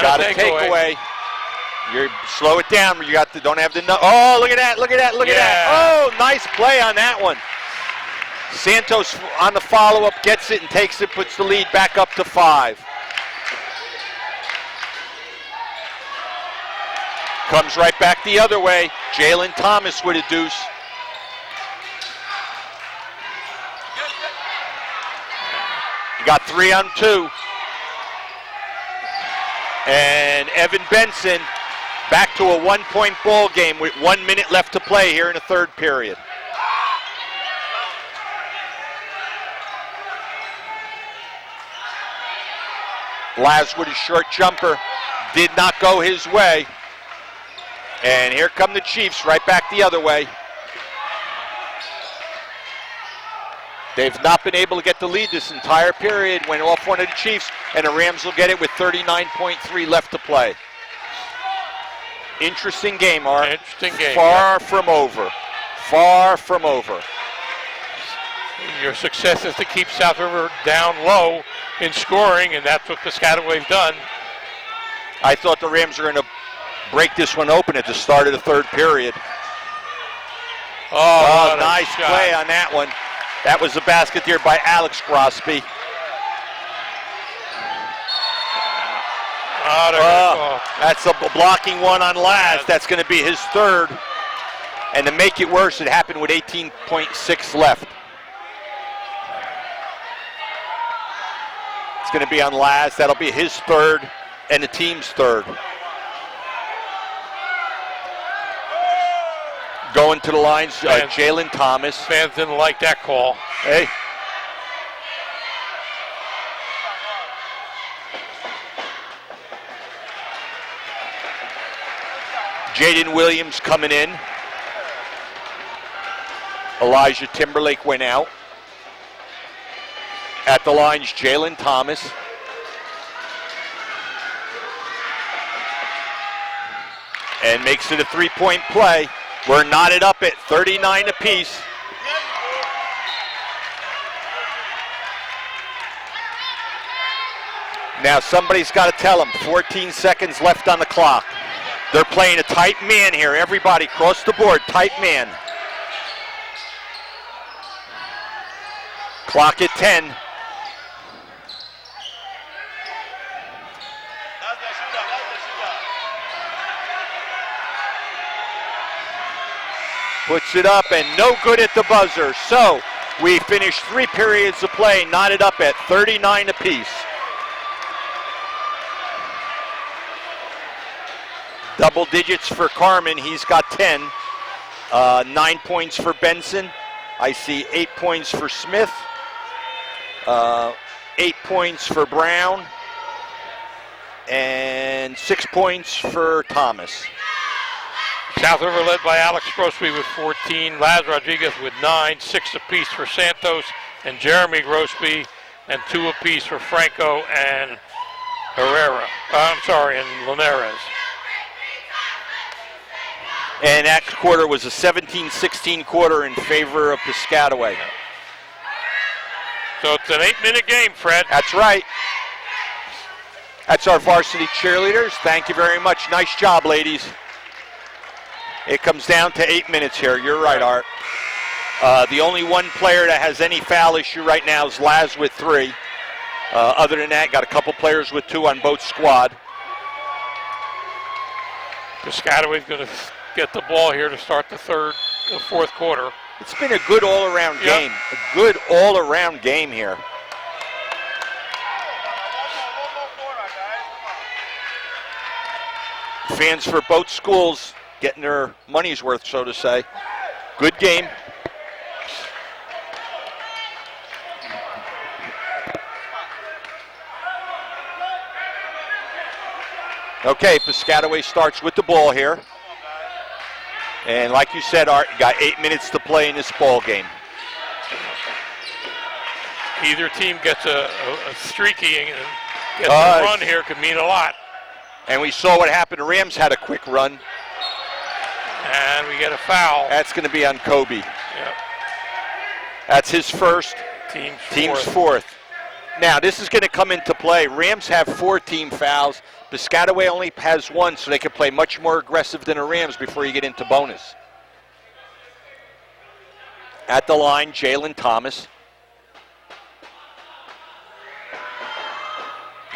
Got a takeaway. You slow it down. You got don't have the. Oh, look at that! Look at that! Look at that! Oh, nice play on that one. Santos on the follow-up gets it and takes it, puts the lead back up to 5. Comes right back the other way. Jalen Thomas with a deuce. You got 3 on 2. And Evan Benson back to a 1-point ball game with 1 minute left to play here in the third period. Laz with his short jumper did not go his way. And here come the Chiefs right back the other way. They've not been able to get the lead this entire period. Went off one of the Chiefs, and the Rams will get it with 39.3 left to play. Interesting game, Art. Interesting game. Far from over. Far from over. Your success is to keep South River down low in scoring, and that's what Piscataway's done. I thought the Rams were going to break this one open at the start of the third period. Oh, nice play on that one. That was a basket there by Alex Grosby. That's a blocking one on Laz. That's going to be his third. And to make it worse, it happened with 18.6 left. It's going to be on Laz. That'll be his third and the team's third. Going to the lines, Jalen Thomas. Fans didn't like that call. Hey. Jaden Williams coming in. Elijah Timberlake went out. At the lines, Jalen Thomas. And makes it a 3-point play. We're knotted up at 39 apiece. Now somebody's got to tell them, 14 seconds left on the clock. They're playing a tight man here. Everybody across the board, tight man. Clock at 10. Puts it up and no good at the buzzer. So we finished 3 periods of play, knotted up at 39 apiece. Double digits for Carmen. He's got 10. 9 points for Benson. I see 8 points for Smith. 8 points for Brown. And 6 points for Thomas. South River led by Alex Grosby with 14, Laz Rodriguez with 9, 6 apiece for Santos and Jeremy Grosby, and 2 apiece for Franco and and Linares. And that quarter was a 17-16 quarter in favor of Piscataway. So it's an 8-minute game, Fred. That's right. That's our varsity cheerleaders. Thank you very much. Nice job, ladies. It comes down to 8 minutes here. You're right, Art. The only one player that has any foul issue right now is Laz with 3. Other than that, got a couple players with 2 on both squad. Piscataway's going to get the ball here to start the fourth quarter. It's been a good all-around game. A good all-around game here. Fans for both schools getting their money's worth, so to say. Good game. Okay, Piscataway starts with the ball here. And like you said, Art, you got 8 minutes to play in this ball game. Either team gets a streaky and gets a run here could mean a lot. And we saw what happened. Rams had a quick run. And we get a foul. That's going to be on Kobe. Yep. That's his first. Team's fourth. Now, this is going to come into play. Rams have 4 team fouls. Piscataway only has 1, so they can play much more aggressive than the Rams before you get into bonus. At the line, Jalen Thomas.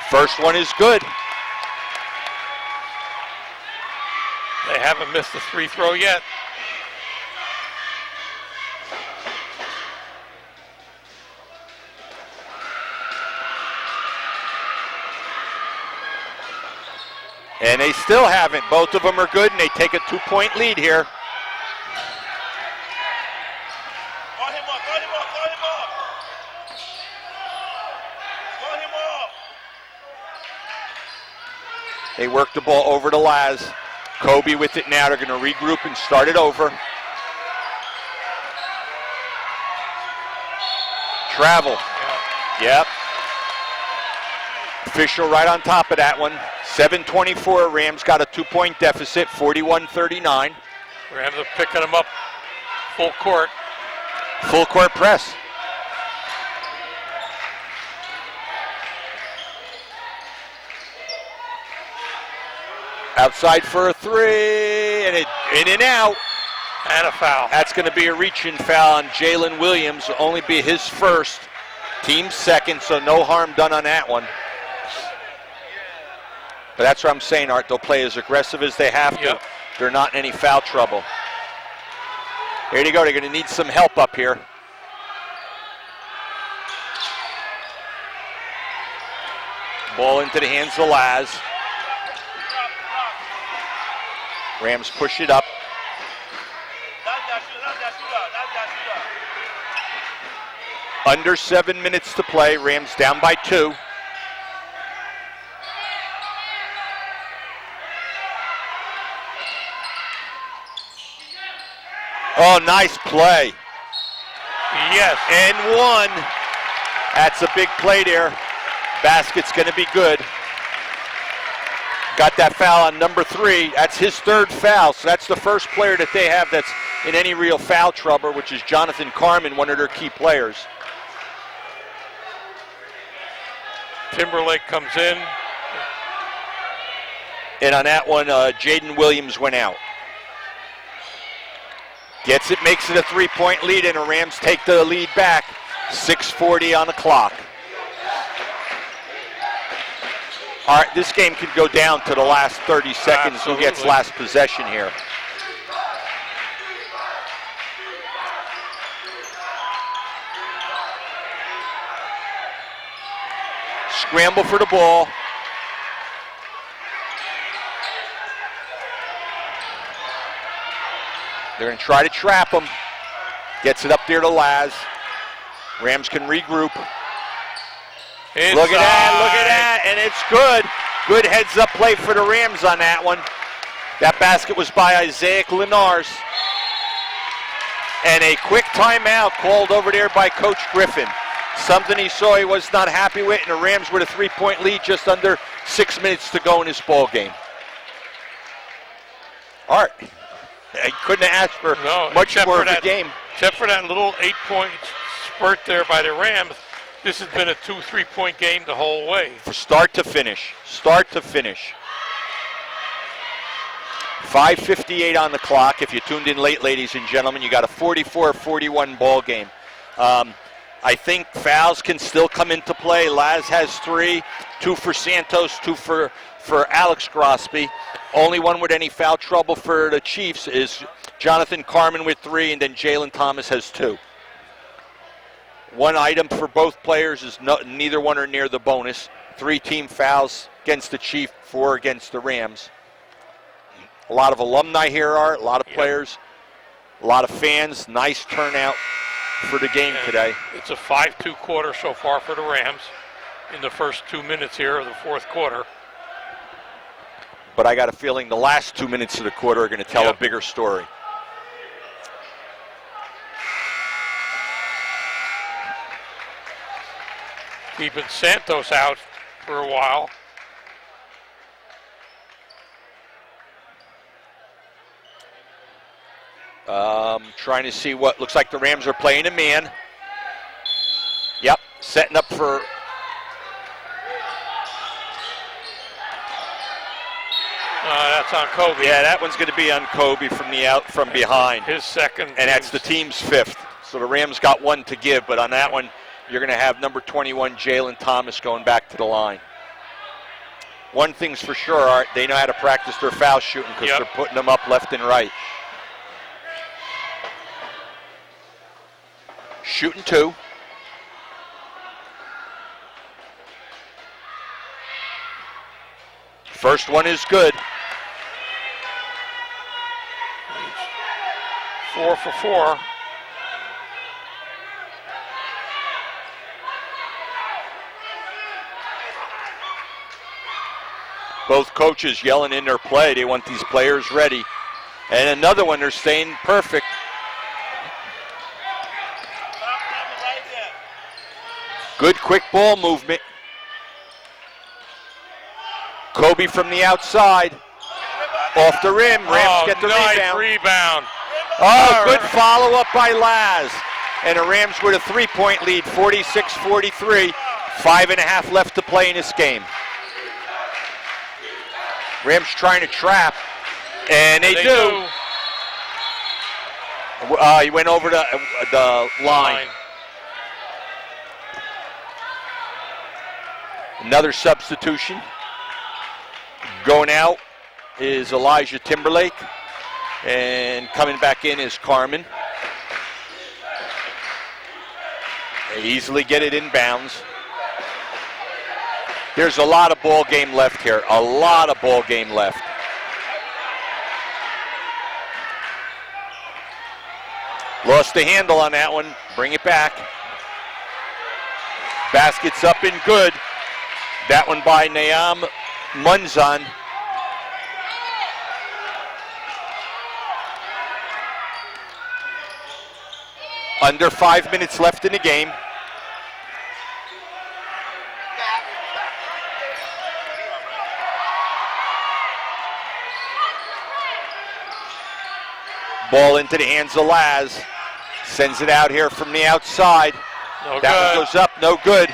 First one is good. They haven't missed a free throw yet. And they still haven't. Both of them are good, and they take a 2-point lead here. They work the ball over to Laz. Kobe with it now. They're going to regroup and start it over. Travel. Yep. Official right on top of that one. 7:24. Rams got a 2-point deficit, 41-39. Rams are picking them up full court. Full court press. Outside for a 3, and in and out. And a foul. That's going to be a reach-in foul on Jalen Williams. Will only be his first. Team second, so no harm done on that one. But that's what I'm saying, Art. They'll play as aggressive as they have to. Yep. They're not in any foul trouble. Here you go. They're going to need some help up here. Ball into the hands of Laz. Rams push it up. Under 7 minutes to play. Rams down by 2. Oh, nice play. Yes. And 1. That's a big play there. Basket's going to be good. Got that foul on number 3. That's his 3rd foul. So that's the first player that they have that's in any real foul trouble, which is Jonathan Carmen, one of their key players. Timberlake comes in. And on that one, Jaden Williams went out. Gets it, makes it a 3-point lead, and the Rams take the lead back. 6:40 on the clock. All right, this game could go down to the last 30 seconds. Absolutely. Who gets last possession here? scramble for the ball. They're going to try to trap him. Gets it up there to Laz. Rams can regroup. Inside. Look at that, and it's good. Good heads-up play for the Rams on that one. That basket was by Isaiah Lenars. And a quick timeout called over there by Coach Griffin. Something he saw he was not happy with, and the Rams with a 3-point lead just under 6 minutes to go in this ball game. All right. I couldn't have asked for much more of the game. Except for that little 8-point spurt there by the Rams, this has been a 2-3-point game the whole way. From start to finish. Start to finish. 5:58 on the clock. If you tuned in late, ladies and gentlemen, you got a 44-41 ball game. I think fouls can still come into play. Laz has 3, 2 for Santos, 2 for Alex Grosby. Only one with any foul trouble for the Chiefs is Jonathan Carmen with 3, and then Jalen Thomas has 2. One item for both players is neither one are near the bonus. 3 team fouls against the Chiefs, 4 against the Rams. A lot of alumni here, a lot of players, a lot of fans. Nice turnout for the game today. It's a 5-2 quarter so far for the Rams in the first 2 minutes here of the fourth quarter. But I got a feeling the last 2 minutes of the quarter are going to tell a bigger story. Keeping Santos out for a while. Trying to see what looks like the Rams are playing a man. Yep, setting up for. That's on Kobe. Yeah, that one's going to be on Kobe from behind. His second. And that's the team's 5th. So the Rams got 1 to give, but on that one, you're going to have number 21, Jalen Thomas, going back to the line. One thing's for sure, Art, they know how to practice their foul shooting because they're putting them up left and right. Shooting 2. First one is good. 4 for 4. Both coaches yelling in their play. They want these players ready. And another one, they're staying perfect. Good quick ball movement. Kobe from the outside. Off the rim. Rams get the rebound. Oh, good follow-up by Laz. And the Rams with a 3-point lead, 46-43. 5.5 left to play in this game. Rams trying to trap, and they do. He went over the line. Another substitution. Going out is Elijah Timberlake, and coming back in is Carmen. They easily get it inbounds. There's a lot of ball game left here. A lot of ball game left. Lost the handle on that one. Bring it back. Basket's up and good. That one by Naam Munzan. Under 5 minutes left in the game. Ball into the hands of Laz. Sends it out here from the outside. That one goes up, no good.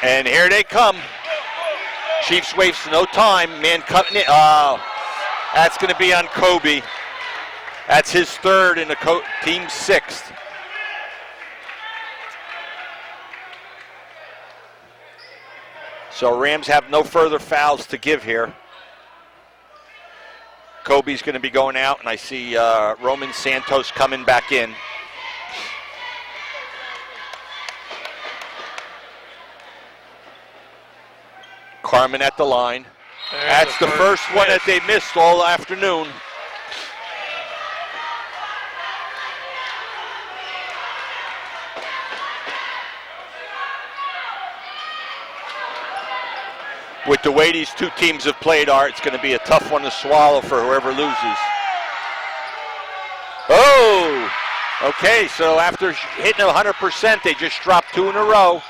And here they come. Chiefs waste no time. Man cutting it. Oh, that's going to be on Kobe. That's his 3rd and the team's 6th. So Rams have no further fouls to give here. Kobe's going to be going out, and I see Roman Santos coming back in. Carmen at the line. That's the first one that they missed all afternoon. With the way these two teams have played, Art, it's going to be a tough one to swallow for whoever loses. Oh! Okay, so after hitting 100%, they just dropped 2 in a row.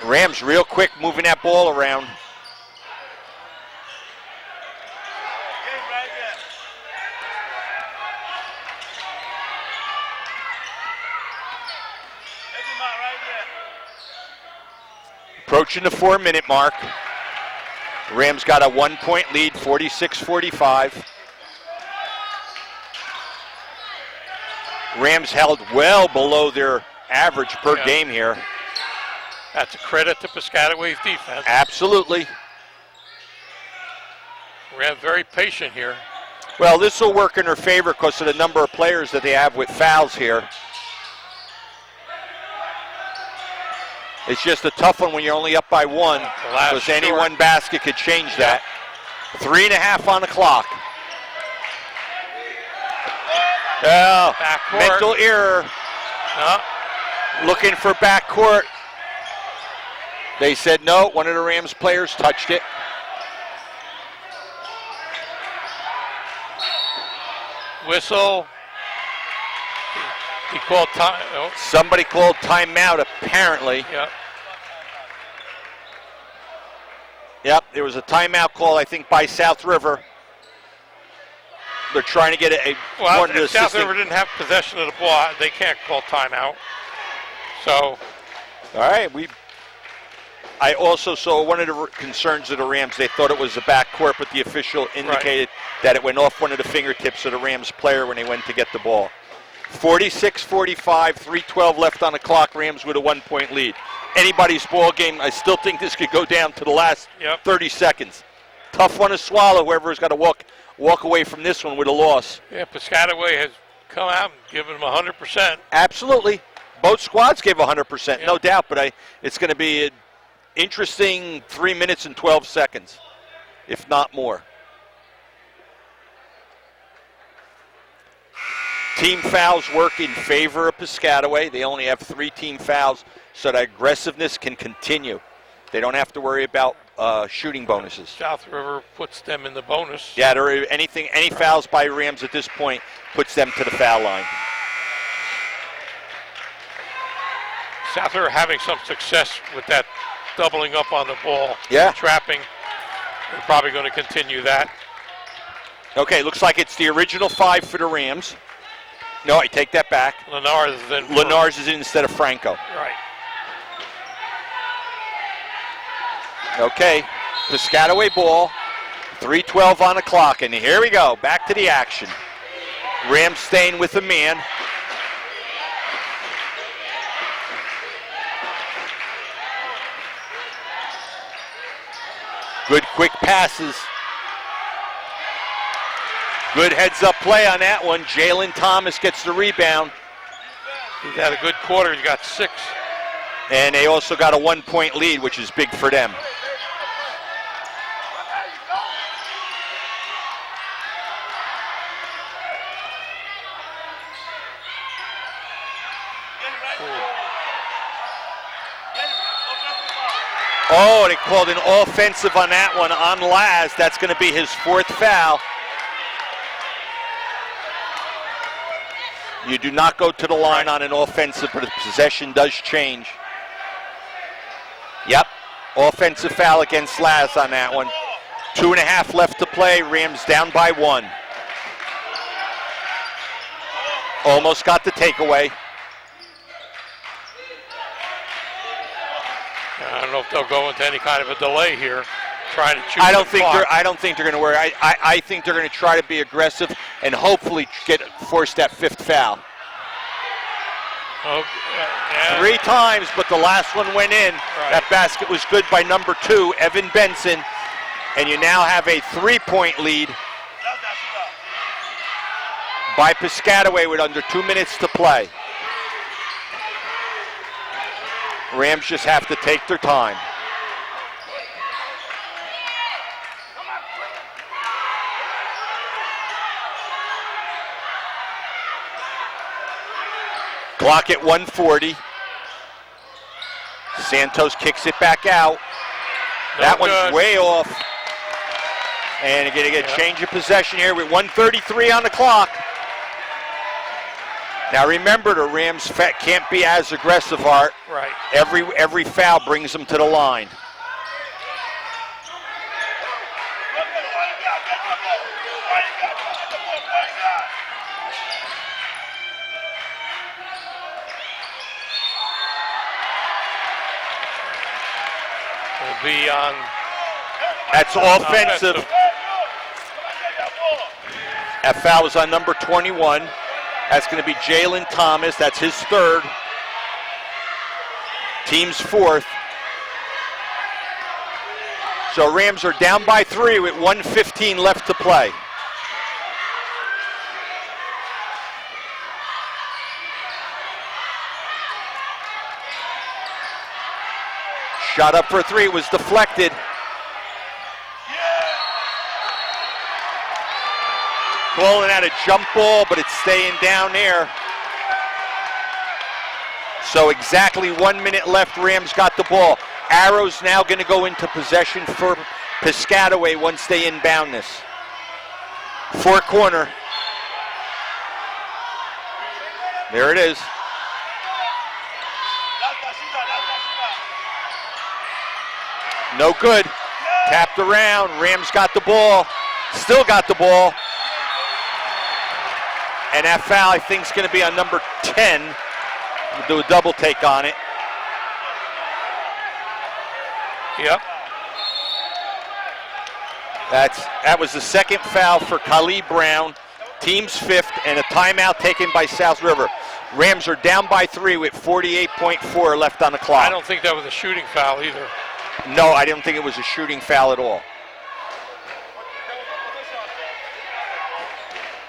Rams real quick moving that ball around. Approaching the 4-minute mark. Rams got a 1-point lead, 46-45. Rams held well below their average per game here. That's a credit to Piscataway's defense. Absolutely. Rams very patient here. Well, this will work in their favor because of the number of players that they have with fouls here. It's just a tough one when you're only up by 1, because any one basket could change that. 3.5 on the clock. Oh, mental error. Looking for backcourt. They said no, one of the Rams players touched it. Whistle. He called time. Oh. Somebody called timeout, apparently. Yep, there was a timeout call, I think, by South River. They're trying to get well, if South River didn't have possession of the ball, they can't call timeout. So. All right, I also saw one of the concerns of the Rams. They thought it was a backcourt, but the official indicated that it went off one of the fingertips of the Rams player when they went to get the ball. 46-45, 3:12 left on the clock. Rams with a 1-point lead. Anybody's ball game. I still think this could go down to the last 30 seconds. Tough one to swallow. Whoever's got to walk away from this one with a loss. Yeah, Piscataway has come out and given them 100%. Absolutely. Both squads gave 100%, no doubt. But it's going to be an interesting 3 minutes and 12 seconds, if not more. Team fouls work in favor of Piscataway. They only have 3 team fouls, so that aggressiveness can continue. They don't have to worry about shooting bonuses. South River puts them in the bonus. Yeah, any fouls by Rams at this point puts them to the foul line. South River having some success with that doubling up on the ball. Trapping. They're probably going to continue that. Okay, looks like it's the original 5 for the Rams. No, I take that back. Lenars is in instead of Franco. Right. Okay, Piscataway ball. 3:12 on the clock, and here we go. Back to the action. Rams staying with the man. Good quick passes. Good heads-up play on that one. Jalen Thomas gets the rebound. He's had a good quarter. He's got 6. And they also got a 1-point lead, which is big for them. Oh, they called an offensive on that one on Laz. That's going to be his 4th foul. You do not go to the line on an offensive, but the possession does change. Yep, offensive foul against Laz on that one. 2.5 left to play. Rams down by 1. Almost got the takeaway. I don't know if they'll go into any kind of a delay here, trying to choose. I don't think they're going to worry. I think they're going to try to be aggressive and hopefully force that 5th foul. Yeah. 3 times, but the last one went in. Right. That basket was good by number 2, Evan Benson, and you now have a 3-point lead by Piscataway with under 2 minutes to play. Rams just have to take their time. Clock at 1:40. Santos kicks it back out. That one's way off. And you're going to get a change of possession here with 1:33 on the clock. Now remember, the Rams can't be as aggressive, Art. Right. Every foul brings them to the line. Will be on. That's offensive. That foul is on number 21. That's going to be Jalen Thomas. That's his third. Team's fourth. So Rams are down by 3 with 1:15 left to play. Shot up for 3, was deflected. Calling out a jump ball, but it's staying down there. So exactly 1 minute left, Rams got the ball. Arrow's now going to go into possession for Piscataway once they inbound this. 4 corner. There it is. No good. Tapped around. Rams got the ball. Still got the ball. And that foul, I think, is going to be on number 10. We'll do a double take on it. Yep. That was the second foul for Khalid Brown. Team's 5th, and a timeout taken by South River. Rams are down by 3 with 48.4 left on the clock. I don't think that was a shooting foul either. No, I don't think it was a shooting foul at all.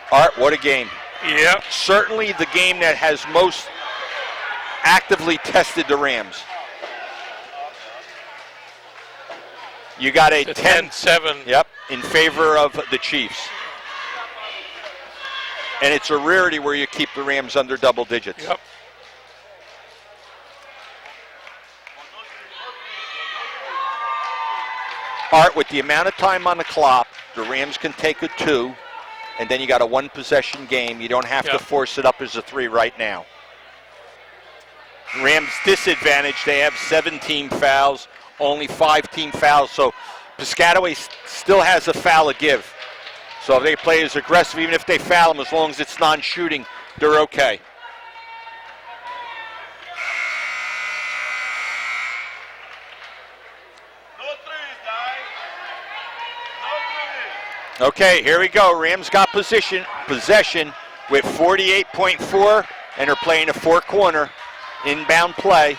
Art, what a game. Yep. Certainly the game that has most actively tested the Rams. You got a 10-7. Yep, in favor of the Chiefs. And it's a rarity where you keep the Rams under double digits. Yep. Art, with the amount of time on the clock, the Rams can take a 2, and then you got a 1-possession game. You don't have to force it up as a 3 right now. Rams disadvantage, they have 17 fouls, only 5 team fouls, so Piscataway still has a foul to give. So if they play as aggressive, even if they foul them, as long as it's non-shooting, they're okay. Okay, here we go. Rams got possession with 48.4, and are playing a 4-corner inbound play.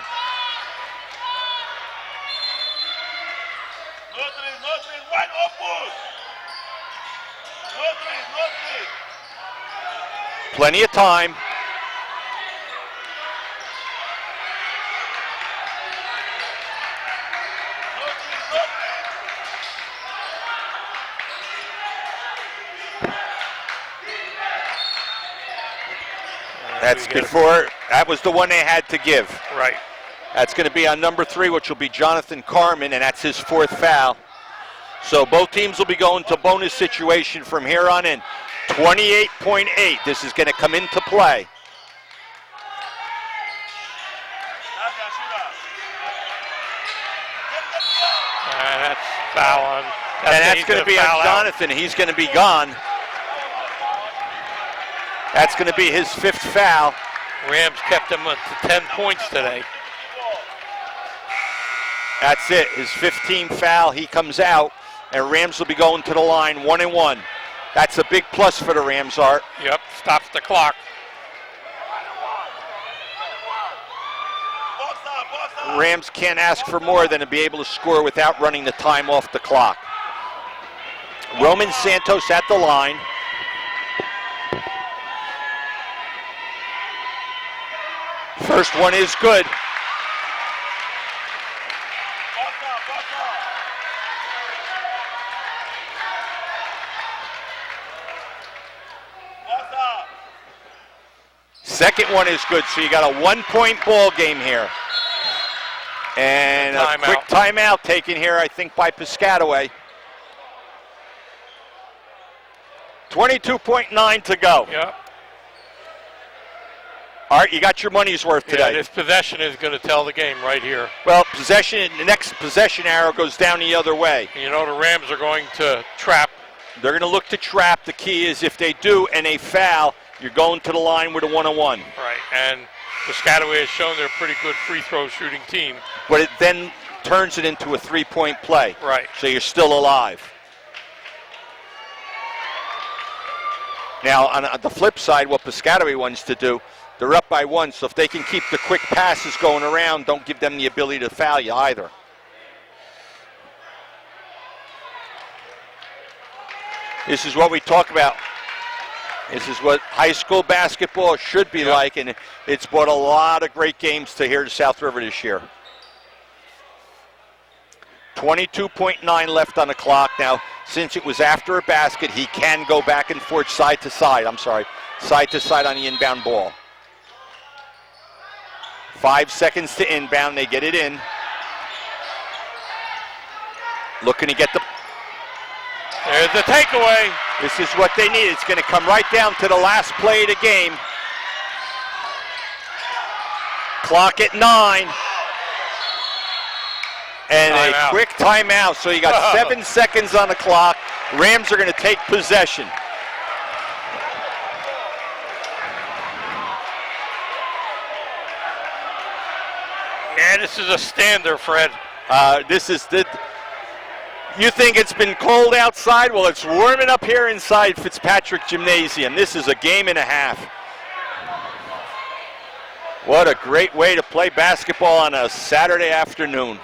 Plenty of time. That's before, that was the one they had to give. Right. That's going to be on number 3, which will be Jonathan Carmen, and that's his 4th foul. So both teams will be going to bonus situation from here on in. 28.8, this is going to come into play. That's foul on. And that's going to be on Jonathan. He's going to be gone. That's going to be his 5th foul. Rams kept him to 10 points today. That's it. His 15th foul. He comes out, and Rams will be going to the line 1-1. That's a big plus for the Rams, Art. Yep, stops the clock. Rams can't ask for more than to be able to score without running the time off the clock. Roman Santos at the line. First one is good. Second one is good, so you got a 1-point ball game here. And a quick timeout taken here, I think, by Piscataway. 22.9 to go. Yep. All right, you got your money's worth today. Yeah, this possession is going to tell the game right here. Well, the next possession arrow goes down the other way. You know, the Rams are going to trap. They're going to look to trap. The key is if they do and they foul, you're going to the line with a 1-on-1. Right, and Piscataway has shown they're a pretty good free throw shooting team. But it then turns it into a 3-point play. Right. So you're still alive. Now, on the flip side, what Piscataway wants to do, they're up by 1, so if they can keep the quick passes going around, don't give them the ability to foul you either. This is what we talk about. This is what high school basketball should be like, and it's brought a lot of great games to here to South River this year. 22.9 left on the clock. Now, since it was after a basket, he can go back and forth side to side on the inbound ball. 5 seconds to inbound. They get it in. Looking to get the... There's the takeaway. This is what they need. It's going to come right down to the last play of the game. Clock at 9. And a quick timeout. So you got 7 seconds on the clock. Rams are going to take possession. Yeah, this is a stander, Fred. You think it's been cold outside? Well, it's warming up here inside Fitzpatrick Gymnasium. This is a game and a half. What a great way to play basketball on a Saturday afternoon.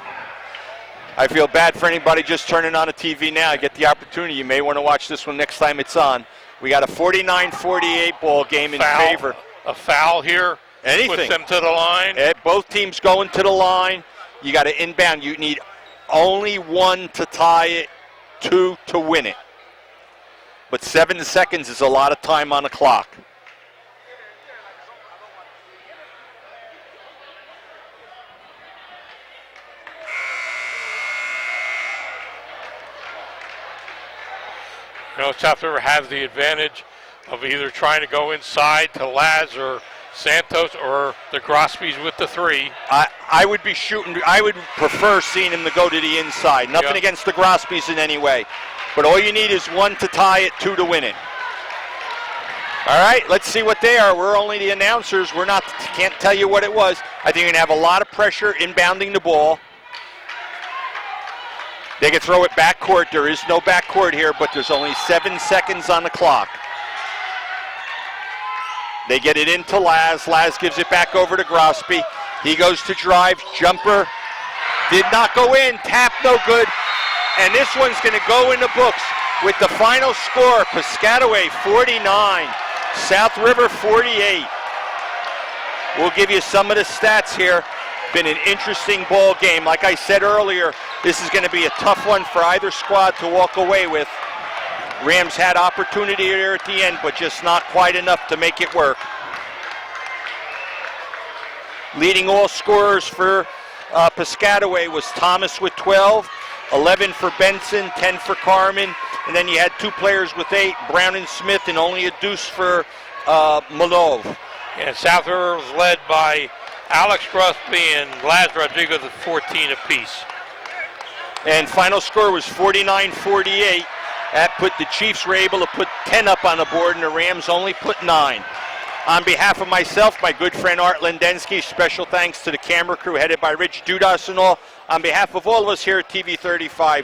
I feel bad for anybody just turning on a TV now. I get the opportunity. You may want to watch this one next time it's on. We got a 49-48 ball game in favor. A foul here. Anything. Puts them to the line. Both teams going to the line. You got to inbound. You need only 1 to tie it, 2 to win it. But 7 seconds is a lot of time on the clock. You know, South River has the advantage of either trying to go inside to Laz or Santos or the Grosbees with the 3. I would be shooting. I would prefer seeing him to go to the inside. Nothing against the Grosbees in any way. But all you need is 1 to tie it, 2 to win it. All right, let's see what they are. We're only the announcers. Can't tell you what it was. I think you're going to have a lot of pressure inbounding the ball. They can throw it backcourt. There is no backcourt here, but there's only 7 seconds on the clock. They get it into Laz. Laz gives it back over to Grosby. He goes to drive. Jumper did not go in. Tap no good. And this one's going to go in the books with the final score. Piscataway 49, South River 48. We'll give you some of the stats here. Been an interesting ball game. Like I said earlier, this is going to be a tough one for either squad to walk away with. Rams had opportunity here at the end, but just not quite enough to make it work. Leading all scorers for Piscataway was Thomas with 12, 11 for Benson, 10 for Carmen, and then you had 2 players with 8, Brown and Smith, and only a deuce for Malov. And South River was led by Alex Grosby and Laz Rodriguez at 14 apiece. And final score was 49-48. That put the Chiefs were able to put 10 up on the board, and the Rams only put 9. On behalf of myself, my good friend Art Lendensky, special thanks to the camera crew headed by Rich Dudas and all. On behalf of all of us here at TV 35,